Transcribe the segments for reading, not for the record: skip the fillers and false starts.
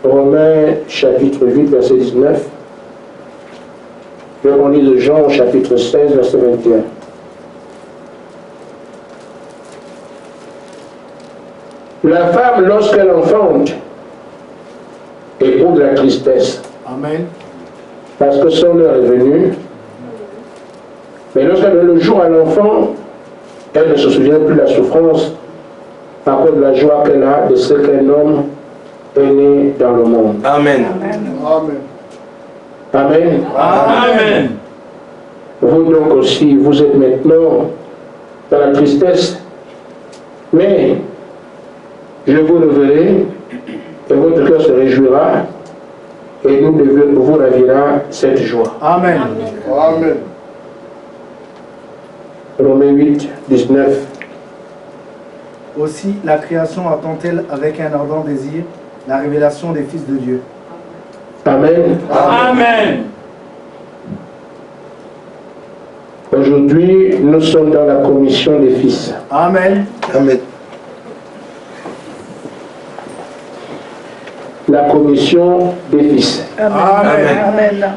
Romains chapitre 8, verset 19. Et on lit de Jean chapitre 16, verset 21. La femme, lorsqu'elle enfante, éprouve de la tristesse. Amen. Parce que son heure est venue. Mais lorsqu'elle donne le jour à l'enfant, elle ne se souvient plus de la souffrance par cause de la joie qu'elle a de ce qu'un homme est né dans le monde. Amen. Amen. Amen. Amen. Vous donc aussi, vous êtes maintenant dans la tristesse, mais je vous le verrai et votre cœur se réjouira et nous vous ravira cette joie. Amen. Amen. Romains 8, 19. Aussi, la création attend-elle avec un ardent désir la révélation des fils de Dieu. Amen. Amen. Aujourd'hui, nous sommes dans la commission des fils. Amen. Amen. La commission des fils. Amen. Amen.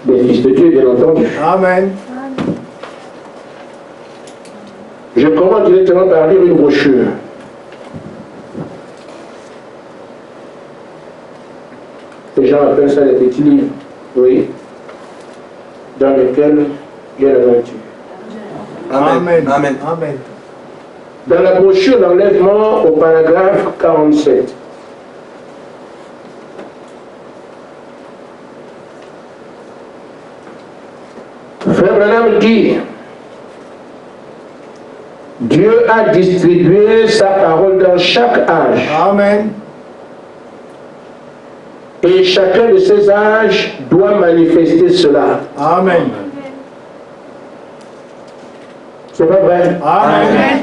Des fils de Dieu, bien entendu. Amen. Je commence directement par lire une brochure. Les gens appellent ça des petits livres, oui, dans lesquels il y a la nature. Amen. Amen. Amen. Dans la brochure d'enlèvement au paragraphe 47, Frère Branham dit, Dieu a distribué sa parole dans chaque âge. Amen. Et chacun de ces âges doit manifester cela. Amen. C'est pas vrai? Amen.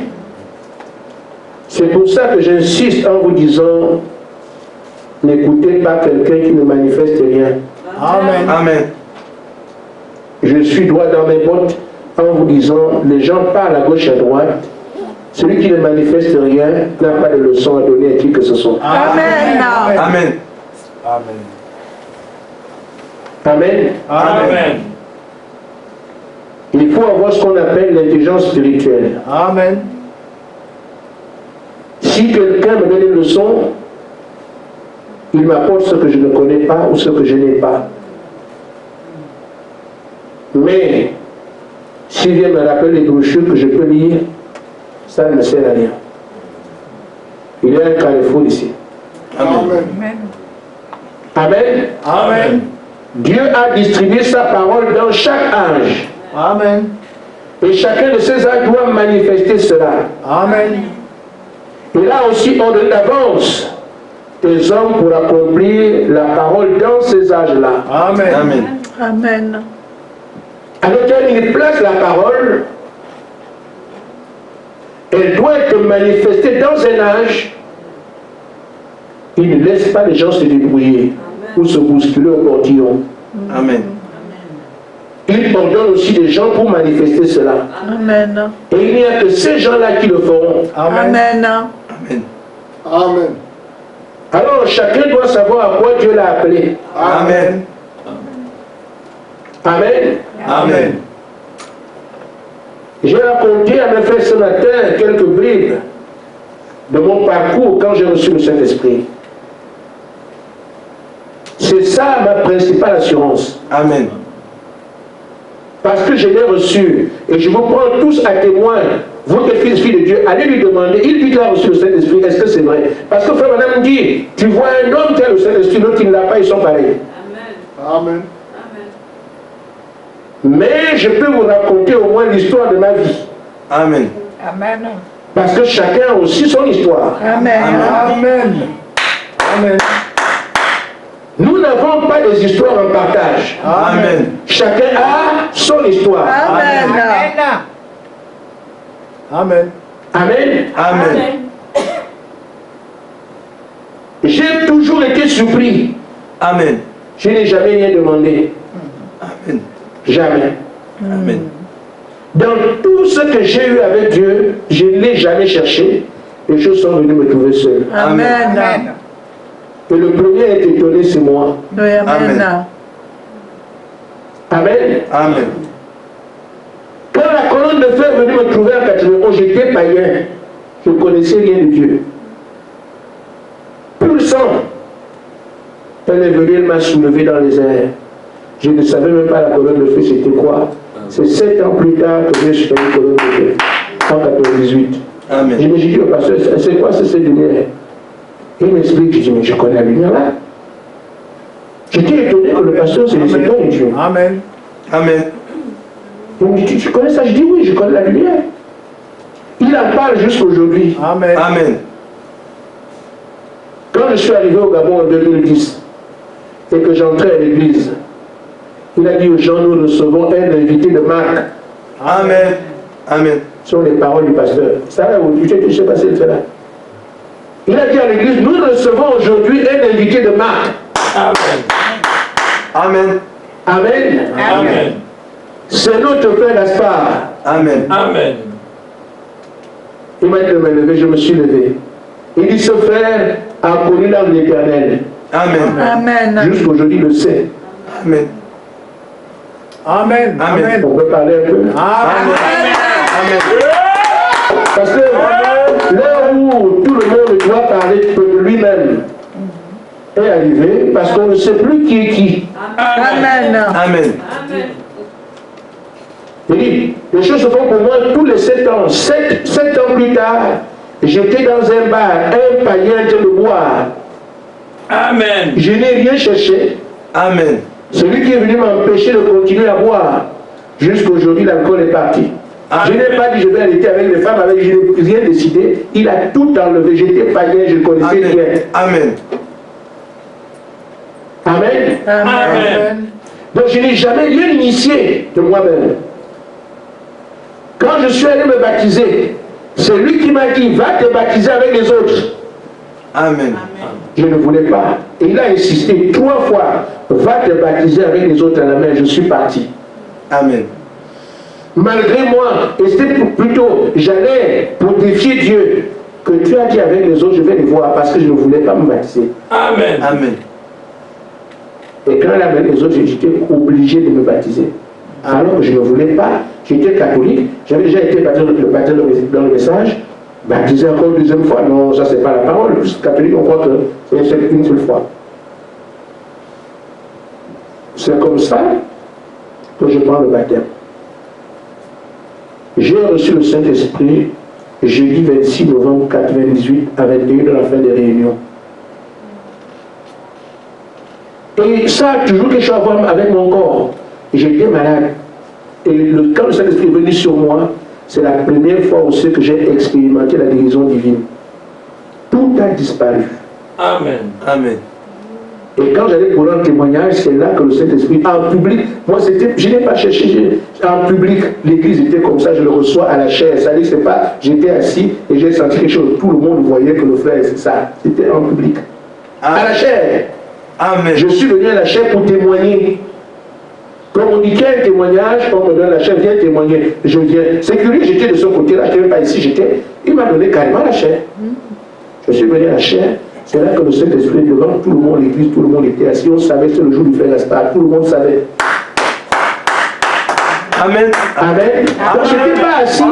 C'est pour ça que j'insiste en vous disant, n'écoutez pas quelqu'un qui ne manifeste rien. Amen. Amen. Je suis droit dans mes bottes en vous disant, les gens parlent à gauche et à droite. Celui qui ne manifeste rien n'a pas de leçon à donner à qui que ce soit. Amen. Amen. Amen. Amen. Amen. Il faut avoir ce qu'on appelle l'intelligence spirituelle. Amen. Si quelqu'un me donne une leçon, il m'apporte ce que je ne connais pas ou ce que je n'ai pas. Mais s'il vient me rappeler les brochures que je peux lire, ça ne me sert à rien. Il y a un carrefour ici. Amen. Amen. Amen. Dieu a distribué sa parole dans chaque âge. Amen. Et chacun de ces âges doit manifester cela. Amen. Et là aussi, on donne d'avance des hommes pour accomplir la parole dans ces âges-là. Amen. Amen. Amen. Alors qu'il place la parole, elle doit être manifestée dans un âge. Il ne laisse pas les gens se débrouiller ou se bousculer au portillon. Amen. Il ordonne aussi des gens pour manifester cela. Amen. Et il n'y a que ces gens-là qui le feront. Amen. Amen. Amen. Amen. Alors chacun doit savoir à quoi Dieu l'a appelé. Amen. Amen. Amen. J'ai raconté à mes frères ce matin quelques bribes de mon parcours quand j'ai reçu le Saint-Esprit. C'est ça ma principale assurance. Amen. Parce que je l'ai reçu. Et je vous prends tous à témoin. Vous qui êtes fils, filles de Dieu, allez lui demander. Il dit qu'il a reçu le Saint-Esprit. Est-ce que c'est vrai? Parce que frère madame dit, tu vois un homme qui a le Saint-Esprit, l'autre qui ne l'a pas, ils sont pareils. Amen. Mais je peux vous raconter au moins l'histoire de ma vie. Amen. Amen. Parce que chacun a aussi son histoire. Amen. Amen. Amen. Nous n'avons pas des histoires en partage. Amen. Chacun a son histoire. Amen. Amen. Amen. Amen. J'ai toujours été surpris. Amen. Je n'ai jamais rien demandé. Amen. Jamais. Amen. Dans tout ce que j'ai eu avec Dieu, je ne l'ai jamais cherché. Les choses sont venues me trouver seul. Amen. Et le premier à être étonné, c'est moi. Oui, amen. Amen. Amen. Quand la colonne de feu est venue me trouver en 91, j'étais païen. Je ne connaissais rien de Dieu. Pulsant. Elle est venue, elle m'a soulevé dans les airs. Je ne savais même pas la colonne de feu, c'était quoi. C'est 7 ans plus tard que j'ai suivi une colonne de feu. En 98. Amen. Je me suis dit au pasteur, c'est quoi cette lumière? Il m'explique, je dis, mais je connais la lumière là. J'étais étonné que le pasteur, c'est pas un Dieu. Amen. Amen. Il me dit, tu connais ça? Je dis, oui, je connais la lumière. Il en parle jusqu'aujourd'hui. Amen. Amen. Quand je suis arrivé au Gabon en 2010 et que j'entrais à l'église, il a dit aux gens, nous recevons un invité de Marc. Amen. Amen. Ce sont les paroles du pasteur. Ça là, je ne sais pas si c'est là. Il a dit à l'église, nous recevons aujourd'hui un invité de Marc. Amen. Amen. Amen. C'est notre frère Gaspard. Amen. Amen. Il m'a dit de me lever, je me suis levé. Il dit, ce frère a connu l'âme de l'Éternel. Amen. Amen. Jusqu'aujourd'hui, il le sait. Amen. Amen. Amen. On peut parler un peu. Amen. Amen. Parce que là où tout le monde doit parler de lui-même est arrivé, parce qu'on ne sait plus qui est qui. Amen. Amen. Il dit, les choses se font pour moi tous les 7 ans. 7 ans plus tard, j'étais dans un bar, un païen en train de boire. Amen. Je n'ai rien cherché. Amen. Celui qui est venu m'empêcher de continuer à boire. Jusqu'aujourd'hui, l'alcool est parti. Je n'ai pas dit je vais arrêter avec les femmes, avec je n'ai rien décidé. Il a tout enlevé. J'étais païen, je connaissais rien. Amen. Amen. Amen. Donc je n'ai jamais rien initié de moi-même. Quand je suis allé me baptiser, c'est lui qui m'a dit, va te baptiser avec les autres. Amen. Je ne voulais pas. Et il a insisté 3 fois, va te baptiser avec les autres à la main. Je suis parti. Amen. Malgré moi, et c'était plutôt, j'allais pour défier Dieu, que Dieu a dit avec les autres, je vais les voir, parce que je ne voulais pas me baptiser. Amen. Amen. Et quand elle a mené les autres, j'étais obligé de me baptiser. Alors que je ne voulais pas, j'étais catholique, j'avais déjà été baptisé dans le message, baptisé encore une deuxième fois. Non, ça c'est pas la parole. Les catholiques, on croit que c'est une seule fois. C'est comme ça que je prends le baptême. J'ai reçu le Saint-Esprit jeudi 26 novembre 1998 à 21 de la fin des réunions. Et ça a toujours quelque chose à voir avec mon corps. J'étais malade. Et quand le Saint-Esprit est venu sur moi, c'est la première fois aussi que j'ai expérimenté la guérison divine. Tout a disparu. Amen. Amen. Et quand j'allais pour un témoignage, c'est là que le Saint-Esprit, en public, moi je n'ai pas cherché, en public, l'église était comme ça, je le reçois à la chair. Ça dit, c'est pas, j'étais assis et j'ai senti quelque chose. Tout le monde voyait que le frère, c'est ça. C'était en public. À la chair. Amen. Je suis venu à la chair pour témoigner. Quand on dit qu'il y a un témoignage, on me donne la chair, viens témoigner. Je viens. C'est curieux, j'étais de ce côté-là, je n'étais même pas ici, j'étais. Il m'a donné carrément la chair. Je suis venu à la chair. C'est là que le Saint-Esprit devant tout le monde, l'église, tout le monde était assis. On savait que c'est le jour du frère Gaspard. Tout le monde savait. Amen. Amen. Donc je n'étais pas assis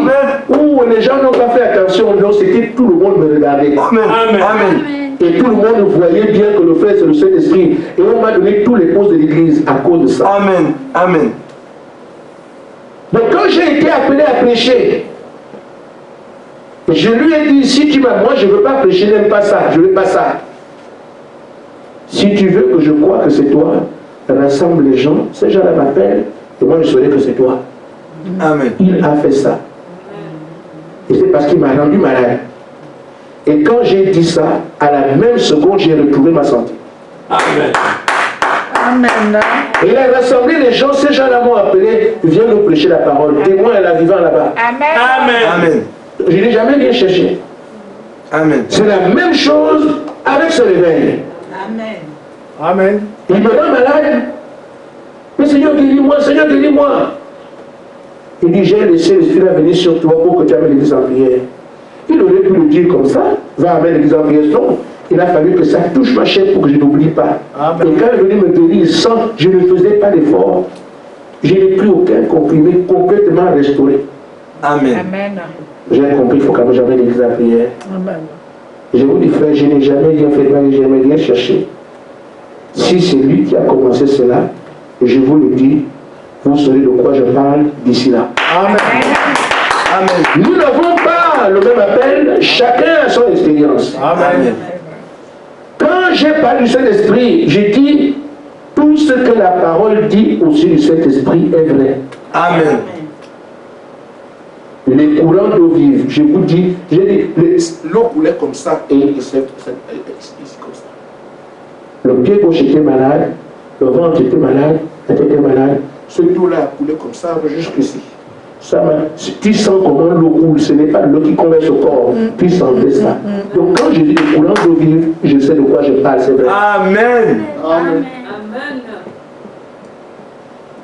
où les gens n'ont pas fait attention. Donc c'était tout le monde me regardait. Amen. Amen. Amen. Et tout le monde voyait bien que le frère c'est le Saint-Esprit. Et on m'a donné tous les postes de l'église à cause de ça. Amen. Amen. Donc quand j'ai été appelé à prêcher, je lui ai dit, si tu m'as, moi je ne veux pas prêcher, n'aime pas ça, je ne veux pas ça. Si tu veux que je croie que c'est toi, rassemble les gens, ces gens-là m'appellent, et moi je saurai que c'est toi. Amen. Il a fait ça. Et c'est parce qu'il m'a rendu malade. Et quand j'ai dit ça, à la même seconde, j'ai retrouvé ma santé. Amen. Amen. Et il a rassemblé les gens, ces gens-là m'ont appelé, viens nous prêcher la parole. Témoin est la vivant là-bas. Amen. Amen. Je n'ai jamais rien cherché. Amen. C'est la même chose avec ce réveil. Amen. Amen. Il me rend malade. Mais Seigneur, guéris-moi, Seigneur, guéris-moi. Il dit, j'ai laissé l'Esprit venir sur toi pour que tu amènes l'église en prière. Il aurait pu le dire comme ça, va avec l'église en prière. Non, il a fallu que ça touche ma chair pour que je n'oublie pas. Amen. Et quand il est venu me guérir sans, je ne faisais pas d'effort. Je n'ai plus aucun comprimé, complètement restauré. Amen. Amen. J'ai compris, il faut quand même jamais l'église en prière. Amen. Je vous dis, frère, je n'ai jamais rien fait, mais je n'ai rien cherché. Si c'est lui qui a commencé cela, je vous le dis, vous saurez de quoi je parle d'ici là. Amen. Amen. Nous n'avons pas le même appel, chacun a son expérience. Amen. Quand j'ai parlé du Saint-Esprit, j'ai dit, tout ce que la parole dit au sujet du Saint-Esprit est vrai. Amen. Les courants d'eau vive, je vous dis, l'eau coulait comme ça et c'est comme ça. Le pied gauche était malade, le ventre était malade, la tête était malade. Ce eau-là a coulé comme ça jusqu'ici. Tu sens comment l'eau coule, ce n'est pas l'eau qui converse au corps, tu sentais ça. Donc quand je dis les courants d'eau vive, je sais de quoi je parle, c'est vrai. Amen. Amen.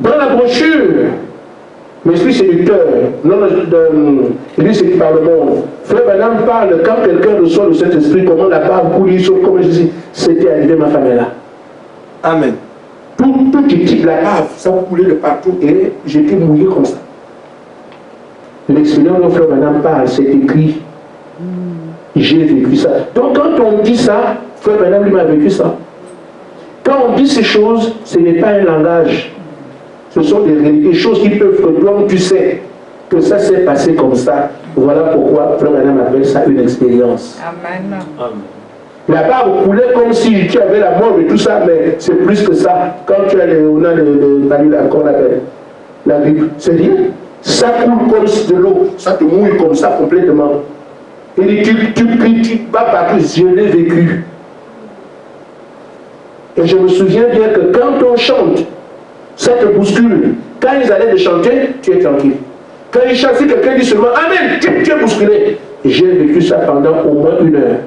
Dans la brochure, l'esprit séducteur, l'esprit séduit par le monde. Frère Branham parle quand quelqu'un reçoit le Saint-Esprit, comment la barbe coule, comme je dis, c'était arrivé, ma femme est là. Amen. Tout était de la bave, ça coulait de partout et j'étais mouillé comme ça. L'expérience dont Frère Branham parle, c'est écrit. J'ai vécu ça. Donc quand on dit ça, Frère Branham lui m'a vécu ça. Quand on dit ces choses, ce n'est pas un langage. Ce sont des choses qui peuvent que toi, tu sais que ça s'est passé comme ça. Voilà pourquoi Frère Branham appelle ça une expérience. Amen. La barbe coulait comme si tu avais la mort et tout ça, mais c'est plus que ça. Quand tu as la grippe, c'est rien. Ça coule comme de l'eau, ça te mouille comme ça complètement. Et tu vas partout, je l'ai vécu. Et je me souviens bien que quand on chante, ça te bouscule. Quand ils allaient te chanter, tu es tranquille. Quand ils chantent, si quelqu'un dit seulement Amen, tu es bousculé. J'ai vécu ça pendant au moins 1 heure.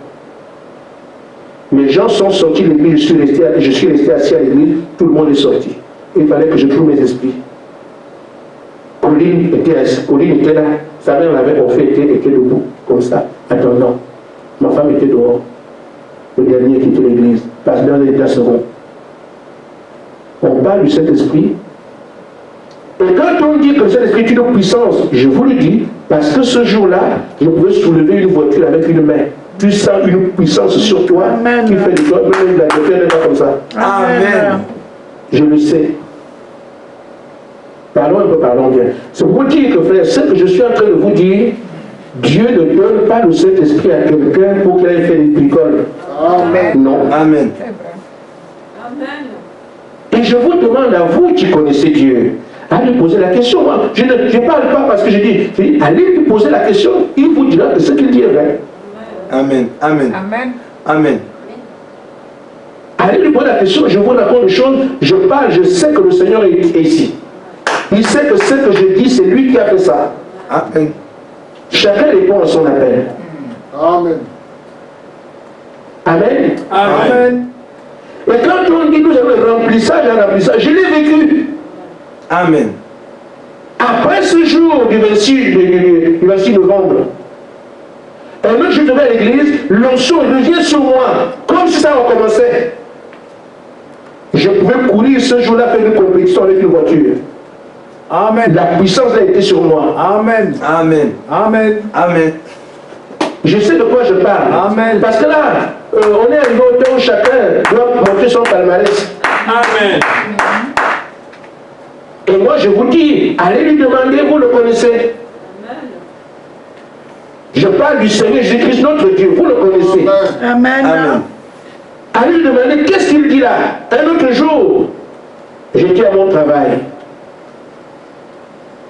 Les gens sont sortis de l'église, je suis resté assis à l'église, tout le monde est sorti. Il fallait que je trouve mes esprits. Colline était là, sa mère l'avait offert, était debout, comme ça, attendant. Ma femme était dehors. Le dernier quittait l'église, passe dans l'état second. On parle du Saint-Esprit. Et quand on dit que Saint-Esprit est une puissance, je vous le dis, parce que ce jour-là, je pouvais soulever une voiture avec une main. Tu sens une puissance sur toi. Amen. Qui fait de toi, même la voiture n'est pas comme ça. Amen. Je le sais. Parlons un peu, parlons bien. C'est pour vous dire que, frère, ce que je suis en train de vous dire, Dieu ne donne pas le Saint-Esprit à quelqu'un pour qu'il aille faire des bricoles. Amen. Non. Amen. Et je vous demande à vous qui connaissez Dieu, à lui poser la question. Moi, je ne parle pas parce que je dis, allez lui poser la question, il vous dira que ce qu'il dit est vrai. Amen. Amen. Amen. Amen. Allez lui poser la question, je vous raconte une chose, je parle, je sais que le Seigneur est ici. Il sait que ce que je dis, c'est lui qui a fait ça. Amen. Chacun répond à son appel. Amen. Amen. Amen. Et quand on dit nous avons le remplissage, je l'ai vécu. Amen. Après ce jour du 26 novembre, un autre jour, je vais à l'église, l'onction revient sur moi, comme si ça recommençait. Je pouvais courir ce jour-là, faire une compétition avec une voiture. Amen. La puissance a été sur moi. Amen. Amen. Amen. Amen. Je sais de quoi je parle. Amen. Parce que là, on est arrivé au temps où chacun doit montrer son palmarès. Amen. Et moi, je vous dis, allez lui demander, vous le connaissez. Je parle du Seigneur Jésus-Christ, notre Dieu, vous le connaissez. Amen. Amen. Allez lui demander, qu'est-ce qu'il dit là? Un autre jour, j'étais à mon travail.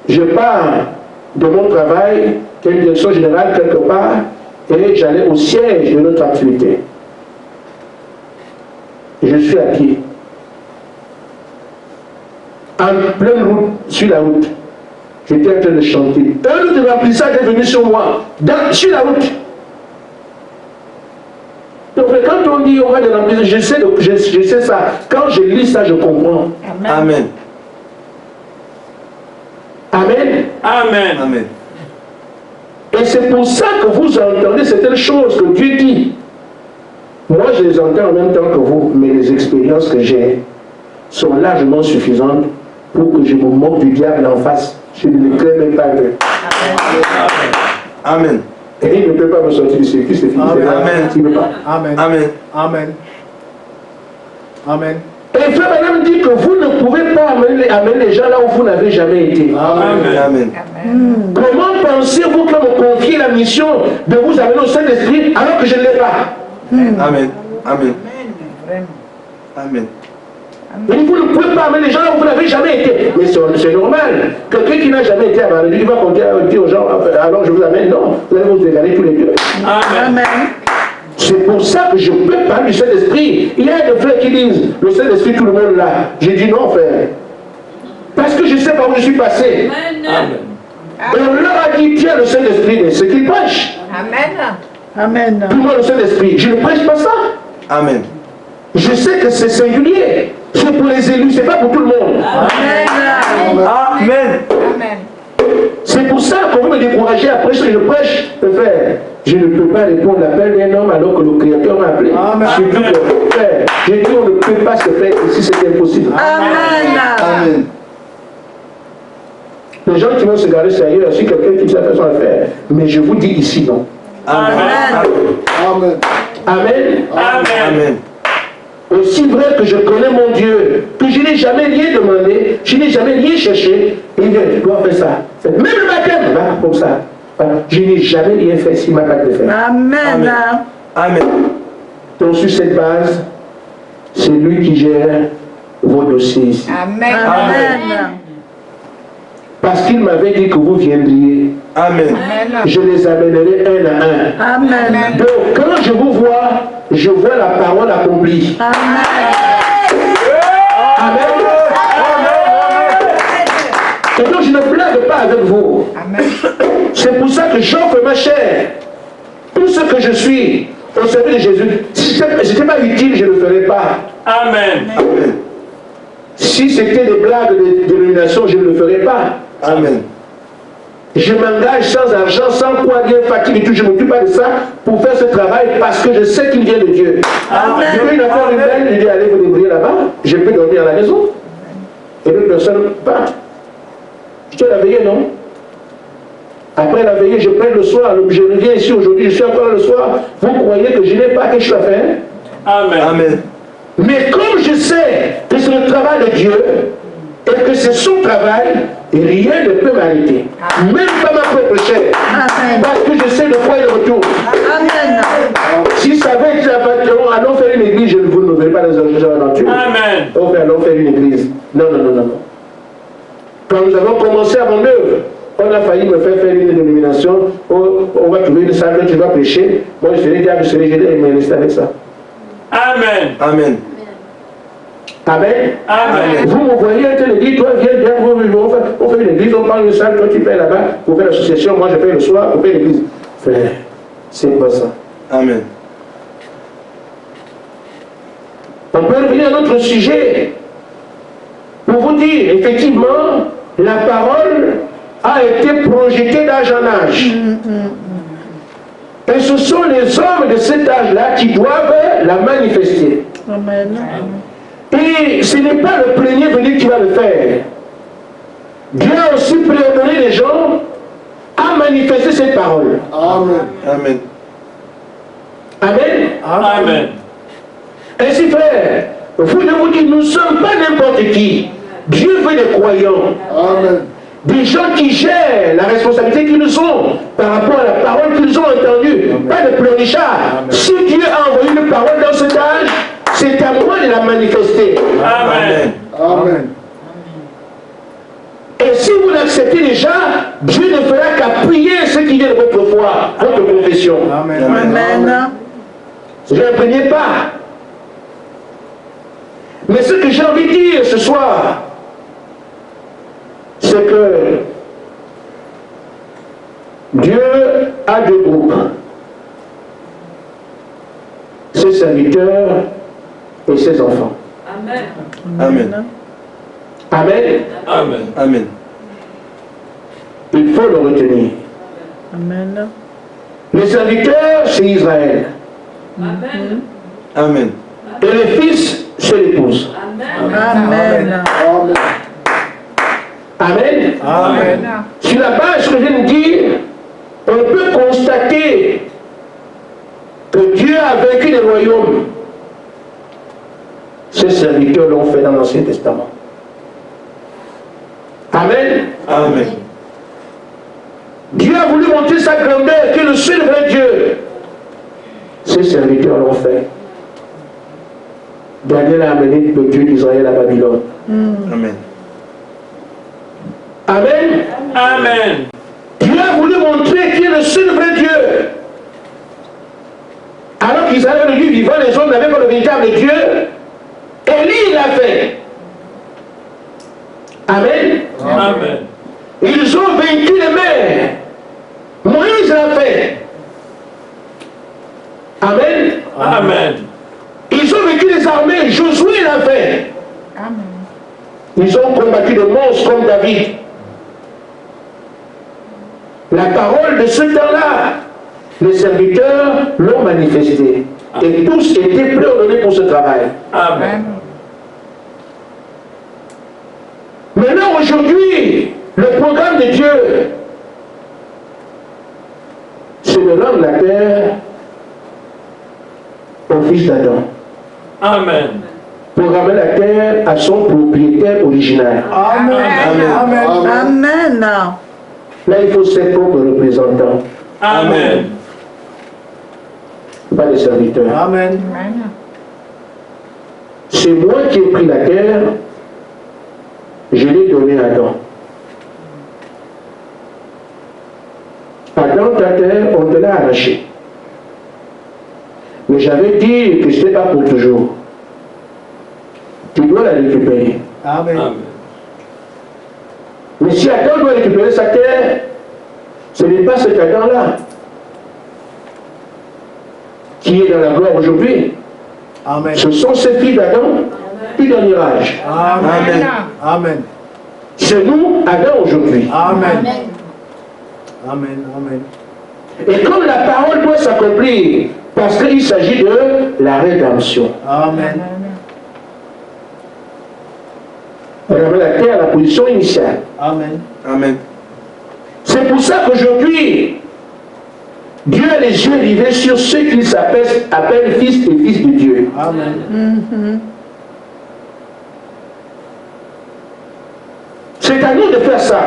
Je pars de mon travail, qui est une direction générale quelque part, et j'allais au siège de notre activité. Je suis à pied. En pleine route, sur la route. J'étais en train de chanter. Un autre remplissage est venu sur moi, sur la route. Donc quand on dit on va de remplissage, je sais ça. Quand je lis ça, je comprends. Amen. Amen. Amen. Amen. Et c'est pour ça que vous entendez certaines choses que Dieu dit. Moi, je les entends en même temps que vous, mais les expériences que j'ai sont largement suffisantes pour que je me moque du diable en face. Je ne le crains même pas. Amen. Et il ne peut pas me sortir du circuit, c'est fini. Amen. Il ne peut pas. Amen. Amen. Amen. Amen. Et frère Madame dit que vous ne pouvez pas amener les gens là où vous n'avez jamais été. Amen. Amen. Comment pensez-vous que me confier la mission de vous amener au Saint-Esprit alors que je ne l'ai pas? Amen. Amen. Amen. Mais vous ne pouvez pas amener les gens là où vous n'avez jamais été. Mais c'est normal. Quelqu'un qui n'a jamais été à il va dire aux gens, alors je vous amène. Non, vous allez vous égaler tous les deux. Amen. C'est pour ça que je peux parler du Saint-Esprit. Il y a des frères qui disent, le Saint-Esprit, tout le monde là. J'ai dit non, frère. Parce que je sais par où je suis passé. Amen. Et on leur a dit, tiens, le Saint-Esprit, mais ce qu'il prêche. Amen. Amen. Tout le monde le Saint-Esprit. Je ne prêche pas ça. Amen. Je sais que c'est singulier. C'est pour les élus, c'est pas pour tout le monde. Amen. Amen. Amen. C'est pour ça qu'on veut me décourager après ce que je prêche. Frère, je ne peux pas répondre à l'appel d'un homme alors que le Créateur m'a appelé. Amen. Surtout que, frère, j'ai dit on ne peut pas se faire ici, c'est impossible. Amen. Amen. Les gens qui vont se garder sérieux, si quelqu'un qui sait faire son affaire. Mais je vous dis ici, non. Amen. Amen. Amen. Amen. Aussi vrai que je connais mon Dieu, que je n'ai jamais rien demandé, je n'ai jamais rien cherché, il dit, tu dois faire ça. Même le baptême, va comme ça. Je n'ai jamais rien fait s'il m'a pas de faire. Amen. Amen. Donc sur cette base, c'est lui qui gère vos dossiers ici. Amen. Amen. Parce qu'il m'avait dit que vous viendriez, Amen. je les amènerai un à un. Amen. Donc quand je vous vois, je vois la parole accomplie. Amen. Amen. Et donc je ne blague pas avec vous. C'est pour ça que j'offre ma chair. Tout ce que je suis au service de Jésus. Si ce n'était pas utile, je ne le ferais pas. Amen. Si c'était des blagues de dénomination, je ne le ferais pas. Amen. Je m'engage sans argent, sans quoi, bien fatigue et tout. Je ne m'occupe pas de ça pour faire ce travail parce que je sais qu'il vient de Dieu. Je veux une affaire humaine, je dis allez vous débrouiller là-bas. Je peux dormir à la maison. Et l'autre personne part. Je tiens la veillée, non? Après la veillée, je prends le soir. Je reviens ici aujourd'hui, je suis encore le soir. Vous croyez que je n'ai pas quelque chose à faire? Amen. Amen. Mais comme je sais que c'est le travail de Dieu et que c'est son travail, rien ne peut m'arrêter. Même pas ma propre chair. Amen. Parce que je sais de quoi il retourne. Amen. Si ça avait été aventureux, allons faire une église, je ne vous verrai pas les aventures. Amen. Ok, allons faire une église. Non, non, non, non, non. Quand nous avons commencé à mon œuvre, on a failli me faire une dénomination. On va trouver une salle que tu vas prêcher. Moi, je serai diable, je serai gêné, mais rester avec ça. Amen. Amen. Amen. Amen. Vous me voyez en train de dire, toi, viens, on fait une église, on parle une salle, toi tu fais là-bas, vous faites l'association, moi je fais le soir, on fait l'église. Frère, c'est pas ça. Amen. On peut revenir à notre sujet. Pour vous dire, effectivement, la parole a été projetée d'âge en âge. Et ce sont les hommes de cet âge-là qui doivent la manifester. Amen. Et ce n'est pas le premier venu qui va le faire. Dieu a aussi préordonné les gens à manifester cette parole. Amen. Amen. Amen. Amen. Ainsi, frère, vous ne vous dites, nous ne sommes pas n'importe qui. Dieu veut des croyants. Amen. Des gens qui gèrent la responsabilité qu'ils ont par rapport à la parole qu'ils ont entendue. Pas de pleurnichards. Si Dieu a envoyé une parole dans cet âge, c'est à moi de la manifester. Amen. Amen. Et si vous l'acceptez déjà, Dieu ne fera qu'appuyer ce qui vient de votre foi, votre confession. Amen. Amen. Ne l'imprégnez pas. Mais ce que j'ai envie de dire ce soir, c'est que Dieu a deux groupes. Ses serviteurs et ses enfants. Amen. Amen. Amen. Amen. Amen. Il faut le retenir. Amen. Les serviteurs, c'est Israël. Amen. Amen. Et les fils, c'est l'épouse. Amen. Amen. Amen. Sur la base que je viens de dire, on peut constater que Dieu a vaincu les royaumes. Ses serviteurs l'ont fait dans l'Ancien Testament. Amen. Amen. Dieu a voulu montrer sa grandeur, qui est le seul vrai Dieu. Ses serviteurs l'ont fait. Daniel a amené le Dieu d'Israël à Babylone. Amen. Amen. Amen. Dieu a voulu montrer qui est le seul vrai Dieu. Alors qu'Israël avait le Dieu vivant, les hommes n'avaient pas le véritable Dieu. Élie l'a fait. Amen. Amen. Ils ont vaincu les mers. Moïse l'a fait. Amen. Amen. Ils ont vaincu les armées. Josué l'a fait. Ils ont combattu des monstres comme David. La parole de ce temps-là, les serviteurs l'ont manifestée. Et tous étaient préordonnés pour ce travail. Amen. Maintenant, aujourd'hui, le programme de Dieu, c'est de rendre la terre au fils d'Adam. Amen. Pour ramener la terre à son propriétaire original. Amen. Amen. Amen. Là, il faut ses propres représentants, Amen. pas des serviteurs. Amen. C'est moi qui ai pris la terre, je l'ai donnée à Adam. Adam, ta terre, on te l'a arrachée. Mais j'avais dit que ce n'était pas pour toujours. Tu dois la récupérer. Amen. Amen. Mais si Adam doit récupérer sa terre, ce n'est pas cet Adam-là qui est dans la gloire aujourd'hui. Amen. Ce sont ces filles d'Adam du dernier âge. Amen. Amen. C'est nous, Adam, aujourd'hui. Amen. Amen. Amen. Et comme la parole doit s'accomplir, parce qu'il s'agit de la rédemption. Amen. On ramène la terre à la position initiale. Amen. Amen. C'est pour ça qu'aujourd'hui, Dieu a les yeux rivés sur ceux qu'il appelle fils et fils de Dieu. Amen. C'est à nous de faire ça.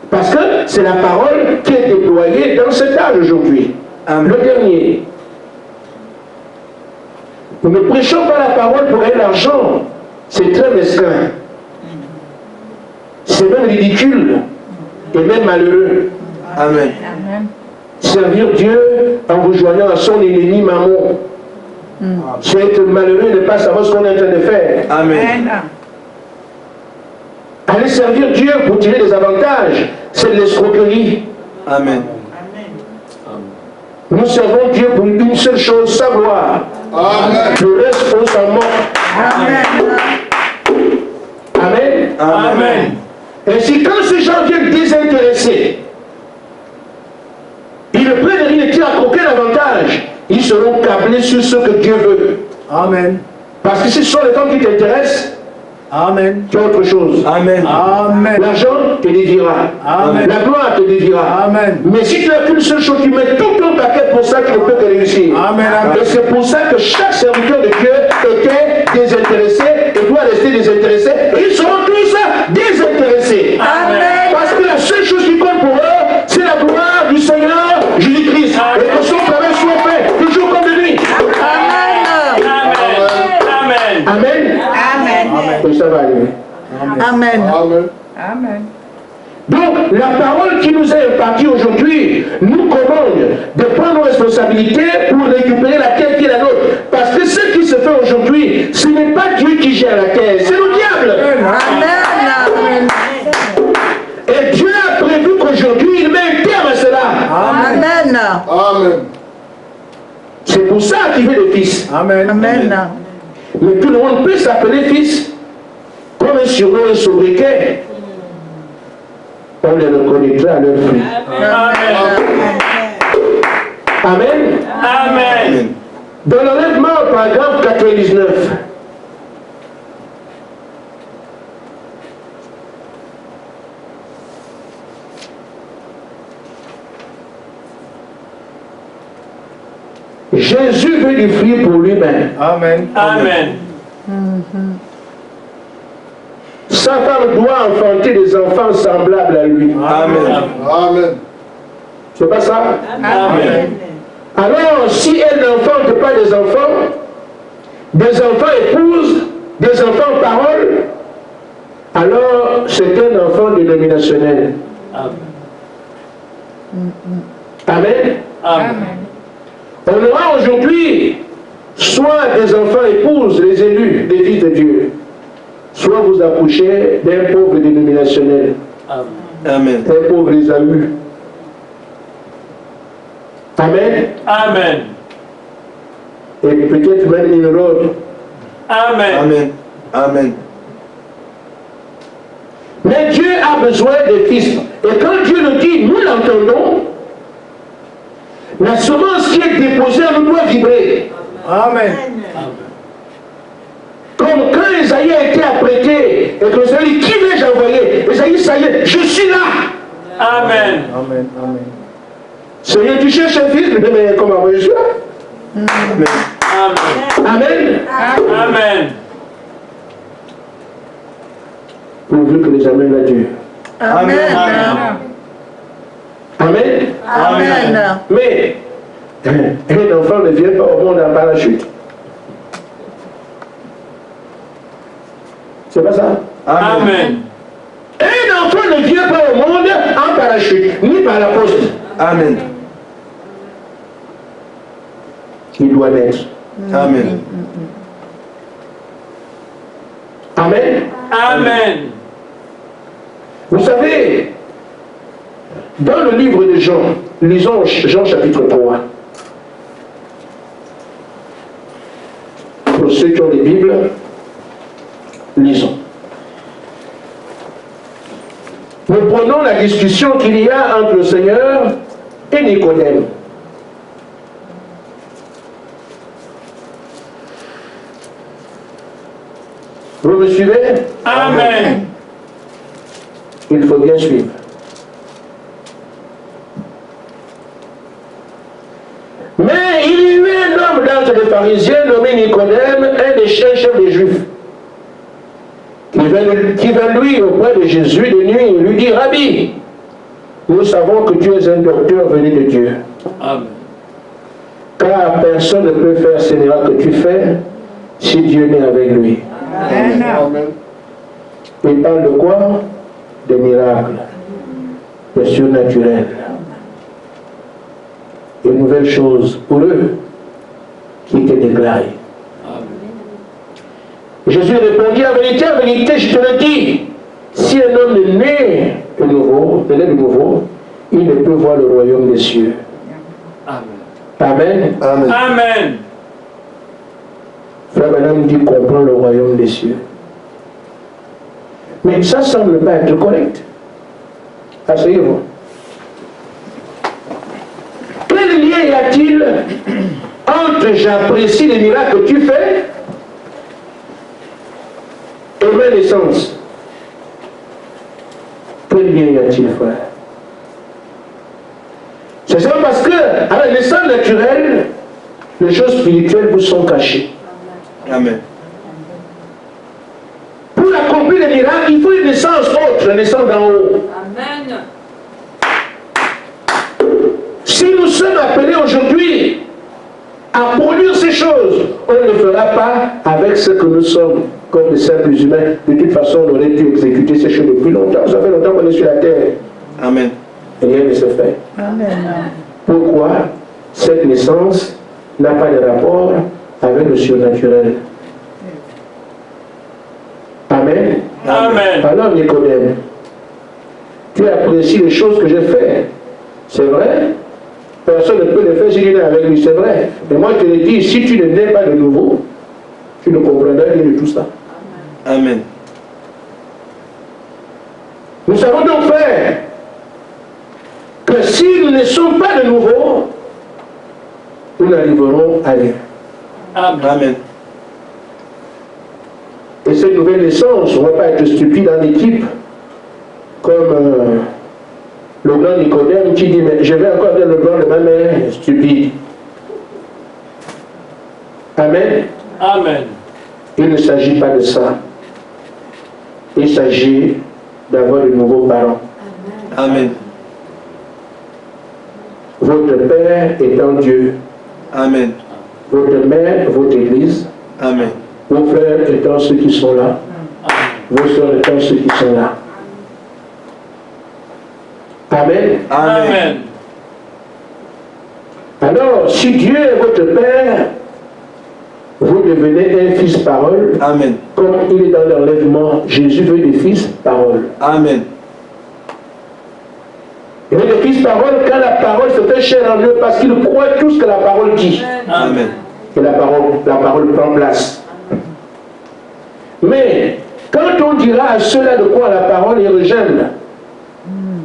Parce que c'est la parole qui est déployée dans cet âge aujourd'hui. Amen. Le dernier. Nous ne prêchons pas la parole pour gagner l'argent. C'est très mesquin. C'est même ridicule et même malheureux. Amen. Servir Dieu en vous joignant à son ennemi Mammon. C'est être malheureux et ne pas savoir ce qu'on est en train de faire. Amen. Aller servir Dieu pour tirer des avantages, c'est de l'escroquerie. Amen. Nous servons Dieu pour une seule chose, sa gloire. Amen. Le reste, on s'en moque. Amen. Amen. Amen. Ainsi, quand ces gens viennent désintéressés, ils ne prennent rien, ils ne tirent aucun avantage. Ils seront câblés sur ce que Dieu veut. Amen. Parce que si ce sont les gens qui t'intéressent, Amen. tu as autre chose. Amen. Amen. L'argent te déviera. Amen. La gloire te déviera. Amen. Mais si tu n'as qu'une seule chose, tu mets tout ton paquet pour ça, tu ne peux que réussir. Amen. Et c'est pour ça que chaque serviteur de Dieu était désintéressé et doit rester désintéressé. Et ils seront tous désintéressés. Amen. Parce que la seule chose qui compte pour eux, c'est la gloire du Seigneur Jésus-Christ. Et que son travail soit fait, toujours comme de lui. Amen. Amen. Amen. Amen. Et ça va arriver. Amen. Amen. Donc, la parole qui nous est impartie aujourd'hui nous commande de prendre nos responsabilités pour récupérer la terre qui est la nôtre. Parce que ce qui se fait aujourd'hui, ce n'est pas Dieu qui gère la terre, c'est le diable. Amen. Et Dieu a prévu qu'aujourd'hui, il met un terme à cela. Amen. Amen. C'est pour ça qu'il fait des fils. Amen. Amen. Mais tout le monde peut s'appeler fils, comme un surnom, un sobriquet. on les reconnaîtra à leur fruit. Amen. Amen. Dans l'enlèvement, paragraphe 99. Jésus veut du fruit pour lui-même. Amen. Amen. Sa femme doit enfanter des enfants semblables à lui. Amen. Amen. C'est pas ça? Amen. Alors, si elle n'enfante pas des enfants épousent, des enfants parole, alors c'est un enfant dénominationnel. Amen. Amen. On aura aujourd'hui soit des enfants épousent, les élus, les fils de Dieu, soit vous accouchez d'un pauvre dénominationnel, Amen. un pauvre Ésaü. Amen. Amen. Et peut-être même une autre. Amen. Amen. Amen. Mais Dieu a besoin des fils. Et quand Dieu le dit, nous l'entendons. La semence qui est déposée en nous doit vibrer. Amen. Comme quand Esaïe a été apprêté, et que Esaïe dit, qui vais-je envoyer? Esaïe, ça y est, je suis là. Amen. Amen. Amen. Seigneur, tu cherches un fils, mais comment je suis là? Amen. Amen. Amen. Amen. Pourvu que les amènes à Dieu. Amen. Amen. Amen. Mais un enfant ne vient pas au monde en parachute. C'est pas ça? Amen. Un enfant ne vient pas au monde en parachute, ni par la poste. Amen. Il doit naître. Amen. Amen. Amen. Vous savez, dans le livre de Jean, lisons Jean chapitre 3. Pour ceux qui ont des Bibles, lisons. Nous prenons la discussion qu'il y a entre le Seigneur et Nicodème. Vous me suivez? Amen. Il faut bien suivre. Mais il y eut un homme d'entre les pharisiens nommé Nicodème, un des chefs des Juifs, qui vint lui auprès de Jésus de nuit et lui dit, Rabbi, nous savons que tu es un docteur venu de Dieu. Amen. Car personne ne peut faire ces miracles que tu fais si Dieu n'est avec lui. Amen. Il parle de quoi? Des miracles, des surnaturels. Une nouvelle chose pour eux qui te déclarent. Jésus répondit, en vérité, je te le dis, si un homme est né de nouveau, il ne peut voir le royaume des cieux. Amen. Amen. Amen. Amen. Frère Madame dit comprend le royaume des cieux. Mais ça ne semble pas être correct. Asseyez-vous. Quel lien y a-t-il entre j'apprécie les miracles que tu fais et ma naissance? Quel lien y a-t-il, frère? C'est ça parce que à la naissance naturelle, les choses spirituelles vous sont cachées. Amen. Pour accomplir les miracles, il faut une naissance autre, la naissance d'en haut. Amen. Si nous sommes appelés aujourd'hui à produire ces choses, on ne le fera pas avec ce que nous sommes comme des simples humains. De toute façon, on aurait dû exécuter ces choses depuis longtemps. Ça fait longtemps qu'on est sur la terre. Amen. Rien ne se fait. Amen. Pourquoi cette naissance n'a pas de rapport avec le surnaturel? Amen. Amen. Alors Nicodème, tu apprécies les choses que j'ai faites. C'est vrai. Personne ne peut les faire si tu es avec lui, c'est vrai. Mais moi je te le dis, si tu ne nais pas de nouveau, tu ne comprendras rien de tout ça. Amen. Nous savons donc, frère, naissons pas de nouveau, nous n'arriverons à rien. Amen. Amen. Et cette nouvelle naissance, on ne va pas être stupide en équipe, comme le grand Nicodème qui dit, mais je vais encore dans le blanc de ma mère, stupide. Amen. Amen. Il ne s'agit pas de ça. Il s'agit d'avoir de nouveaux parents. Amen. Votre Père est en Dieu. Amen. Votre mère, votre Église. Amen. Vos frères étant ceux qui sont là. Vos soeurs étant ceux qui sont là. Amen. Amen. Alors, si Dieu est votre Père, vous devenez un fils parole. Amen. Comme il est dans l'enlèvement, Jésus veut des fils parole. Amen. Il veut des fils parole quand la parole se fait chair en eux parce qu'il croit tout ce que la parole dit. Amen. Et la parole prend place. Mais quand on dira à ceux-là de quoi la parole est rejeune,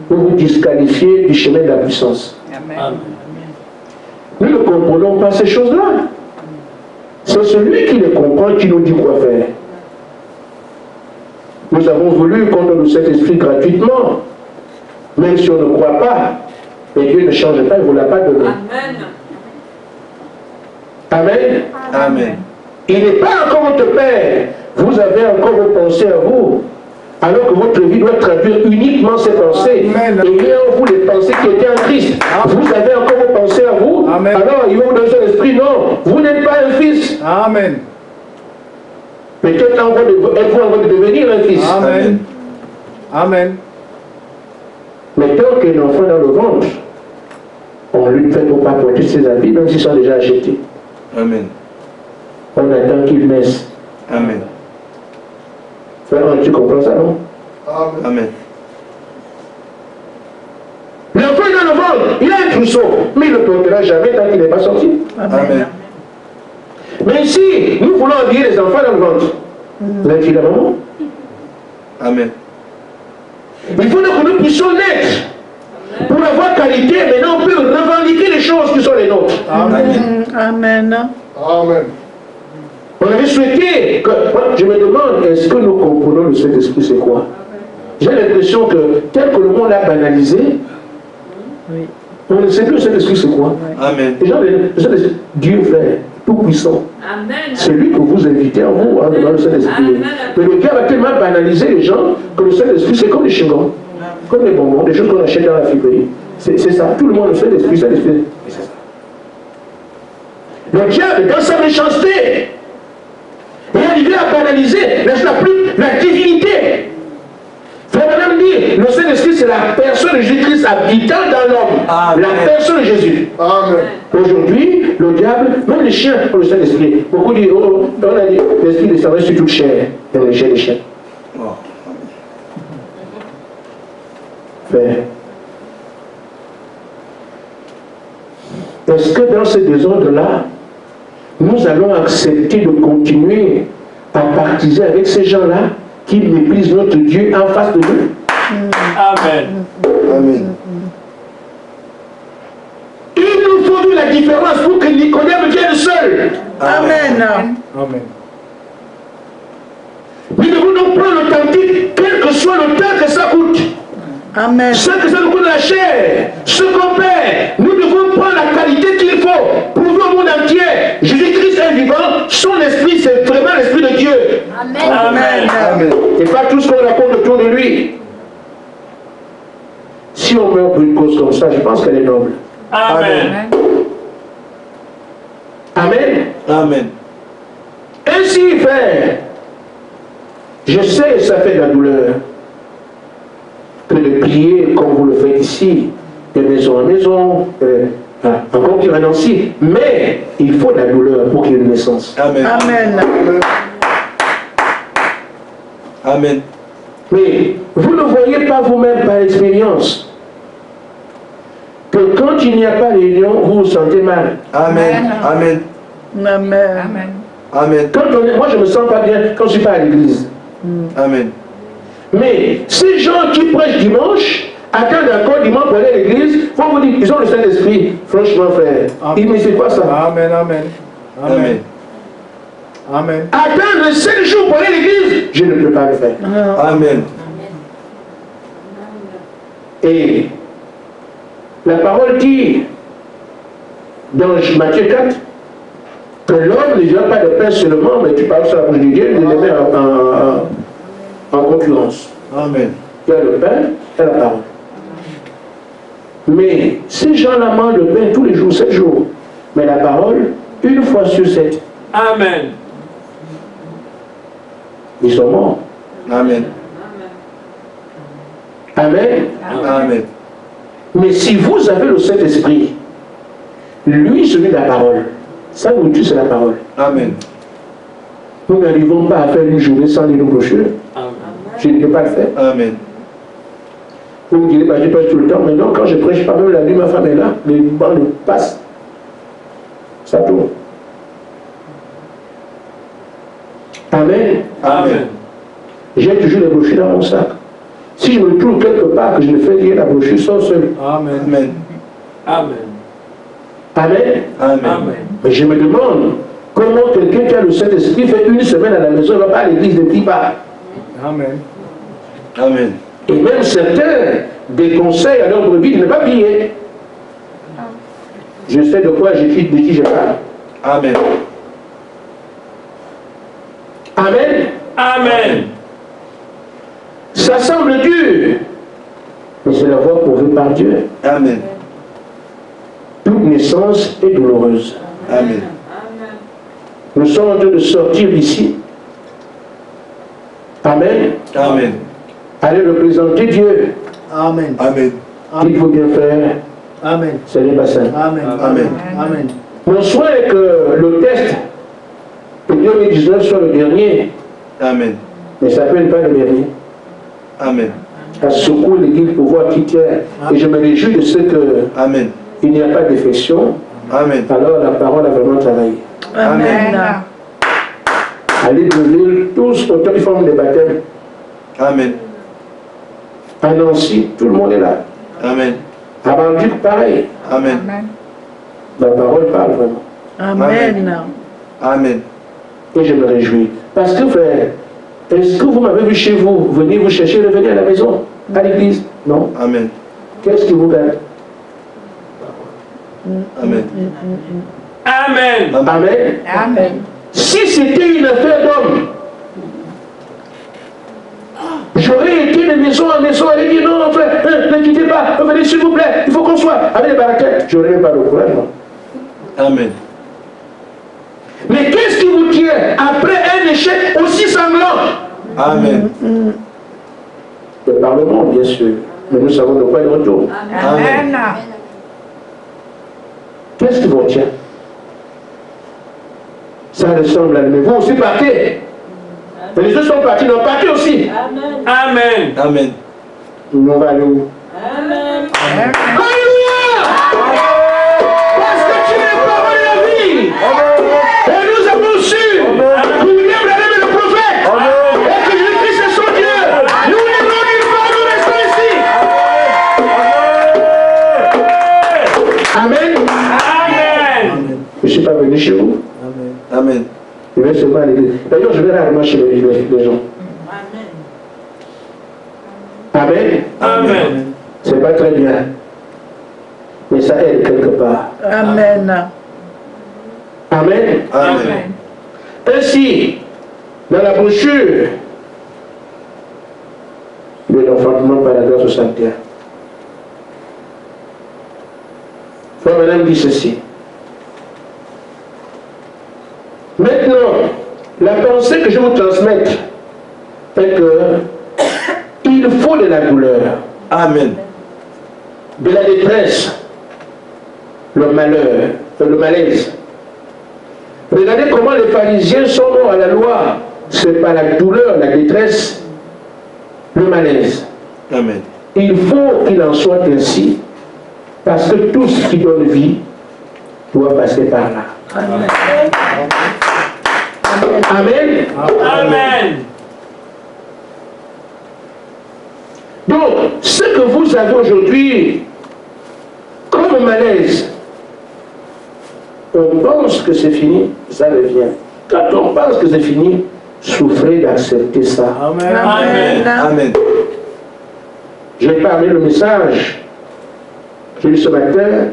vous vous disqualifiez du chemin de la puissance. Amen. Nous ne comprenons pas ces choses-là. C'est celui qui les comprend qui nous dit quoi faire. Nous avons voulu qu'on donne cet esprit gratuitement. Même si on ne croit pas, et Dieu ne change pas, il ne vous l'a pas donné. Amen. Amen. Il n'est pas encore votre Père. Vous avez encore vos pensées à vous. Alors que votre vie doit traduire uniquement ces pensées. Amen. Et il y a en vous les pensées qui étaient en Christ. Vous avez encore vos pensées à vous. Amen. Alors il va vous donner son esprit. Non, vous n'êtes pas un fils. Amen. Peut-être êtes-vous en train de devenir un fils. Amen. Amen. Mais tant qu'un enfant dans le ventre, on lui fait pour pas porter ses habits, même s'ils sont déjà achetés. Amen. On attend qu'il naisse. Amen. Frère, tu comprends ça, non? Amen. L'enfant est dans le ventre, il a un trousseau, mais il ne le portera jamais tant qu'il n'est pas sorti. Amen. Mais si nous voulons habiller les enfants dans le ventre, vous avez dit la maman? Amen. Il faut que nous puissions naître. Pour avoir qualité, maintenant on peut revendiquer les choses qui sont les nôtres. Amen. Amen. Amen. On avait souhaité, je me demande, est-ce que nous comprenons le Saint-Esprit, c'est quoi? J'ai l'impression que, tel que le monde l'a banalisé, Oui. on ne sait plus le Saint-Esprit, c'est quoi? Amen. Les gens, Dieu frère, tout puissant. C'est lui que vous invitez en vous, hein, dans le Saint-Esprit. Mais le diable a tellement banalisé les gens que le Saint-Esprit, c'est comme les chewing-gums, comme les bonbons, des choses qu'on achète dans la friperie. C'est ça, tout le monde le Saint-Esprit, Saint-Esprit. Le diable, dans sa méchanceté, est arrivé à banaliser la divinité. Frère Madame dit, le Saint-Esprit, c'est la personne de Jésus-Christ habitant dans l'homme. La personne de Jésus. Amen. Aujourd'hui, le diable, même les chiens ont le Saint-Esprit. Beaucoup disent, oh, on a dit, l'Esprit descendrait sur toute chair. Dans les chiens des chiens. Oh. Frère, est-ce que dans ce désordre-là, nous allons accepter de continuer à partiser avec ces gens-là qui méprisent notre Dieu en face de nous? Amen. Amen. Il nous faut de la différence pour que Nicodème vienne seul. Amen. Amen. Nous devons donc prendre l'authentique, quel que soit le temps que ça coûte. Amen. Ce que ça nous coûte la chair, ce qu'on perd, nous devons prendre la qualité qu'il faut. Prouver au monde entier, Jésus-Christ est vivant, son esprit, c'est vraiment l'esprit de Dieu. Amen. Amen. Et pas tout ce qu'on raconte autour de lui. Si on meurt pour une cause comme ça, je pense qu'elle est noble. Amen. Amen. Amen. Ainsi, frère, je sais que ça fait de la douleur que de prier comme vous le faites ici, de maison en maison, encore qu'il y en a aussi, mais il faut de la douleur pour qu'il y ait une naissance. Amen. Amen. Amen. Mais vous ne voyez pas vous-même par expérience que quand il n'y a pas réunion, vous vous sentez mal. Amen. Amen. Amen. Amen. Amen. Moi, je ne me sens pas bien quand je ne suis pas à l'église. Amen. Mais ces gens qui prêchent dimanche, attendre encore dimanche pour aller à l'église, il faut vous dire qu'ils ont le Saint-Esprit. Franchement, frère, il ne fait pas ça. Amen, amen. Amen. Amen. Attendre 5 jours pour aller à l'église, je ne peux pas le faire. Amen. Et la parole dit dans Matthieu 4 que l'homme ne dira pas de pain seulement, mais tu parles sur la bouche de Dieu, il les met en concurrence. Amen. Il y a le pain et la parole. Mais ces gens-là mangent le pain tous les jours, 7 jours, mais la parole, une fois sur 7. Amen. Ils sont morts. Amen. Amen. Amen. Mais si vous avez le Saint-Esprit, lui, celui de la parole, sa nourriture, c'est la parole. Amen. Nous n'arrivons pas à faire une journée sans lire nos brochures. Je ne peux pas le faire. Amen. Vous me direz, bah, je prêche tout le temps. Mais non, quand je prêche pas, même la nuit, ma femme est là. Les bandes passent. Ça tourne. Amen. Amen. J'ai toujours les brochures dans mon sac. Si je me trouve quelque part que je ne fais rien, la brochure sort seule. Amen. Amen. Amen. Amen. Amen. Mais je me demande comment quelqu'un qui a le Saint-Esprit fait une semaine à la maison, ne va pas à l'église de qui part. Amen. Amen. Et même certains déconseillent à leur vie de ne pas prier. Je sais de quoi j'écris, de qui je parle. Amen. Amen. Amen. Ça semble dur, mais c'est la voie pourvue par Dieu. Amen. Toute naissance est douloureuse. Amen. Nous sommes en train de sortir d'ici. Amen. Amen. Allez représenter Dieu. Amen. Amen. Il faut bien faire. Amen. Ce n'est pas ça. Amen. Amen. Amen. Mon souhait est que le test de 2019 soit le dernier, Amen. mais ça ne peut pas le dernier. Amen. À secouer l'église pour voir qui tient. Et je me réjouis de ce qu'il Amen. n'y a pas d'infection. Amen. Alors la parole a vraiment travaillé. Amen. Allez devenir tous autant de formes de baptême. Amen. À Nancy, tout le monde est là. Amen. À Banduc, pareil. Amen. La parole parle vraiment. Amen. Amen. Et je me réjouis. Parce que, frère, est-ce que vous m'avez vu chez vous venir vous chercher, revenir à la maison, à l'église? Non. Amen. Qu'est-ce qui vous garde? Amen. Amen. Amen. Amen. Si c'était une affaire d'homme, j'aurais été de maison en maison, elle dit non, frère, ne quittez pas, venez s'il vous plaît, il faut qu'on soit avec les barrières. J'aurais même pas le courage, non. Amen. Mais qu'est-ce qui vous tient après un échec aussi sanglant? Amen. Le Parlement, bien sûr, mais nous savons de quoi il retourne. Amen. Qu'est-ce qui vous tient? Ça ressemble à vous aussi partez. Les autres sont partis, non, partez aussi. Amen. Amen. Nous on va aller où? Amen. Alléluia! Parce que tu es parole de la vie. Et nous avons su que William Branham est le prophète. Et que Jésus-Christ est son Dieu. Nous n'aimons nulle part, nous restons ici. Amen. Amen. Je ne suis pas venu chez vous. Amen. Je vais seulement à l'église. D'ailleurs, je vais rarement chez les gens. Amen. Amen. C'est pas très bien. Mais ça aide quelque part. Amen. Amen. Amen. Ainsi, dans la brochure de l'enfantement par la grâce au Saint-Père, Frère Madame dit ceci. Maintenant, la pensée que je vous transmette est que il faut de la douleur, Amen. de la détresse, le malheur, le malaise. Regardez comment les pharisiens sont morts à la loi. C'est pas la douleur, la détresse, le malaise. Amen. Il faut qu'il en soit ainsi, parce que tout ce qui donne vie doit passer par là. Amen. Amen. Amen. Donc, ce que vous avez aujourd'hui comme malaise, on pense que c'est fini, ça revient. Quand on pense que c'est fini, souffrez d'accepter ça. Amen. Amen. Amen. J'ai parlé le message. J'ai eu ce matin.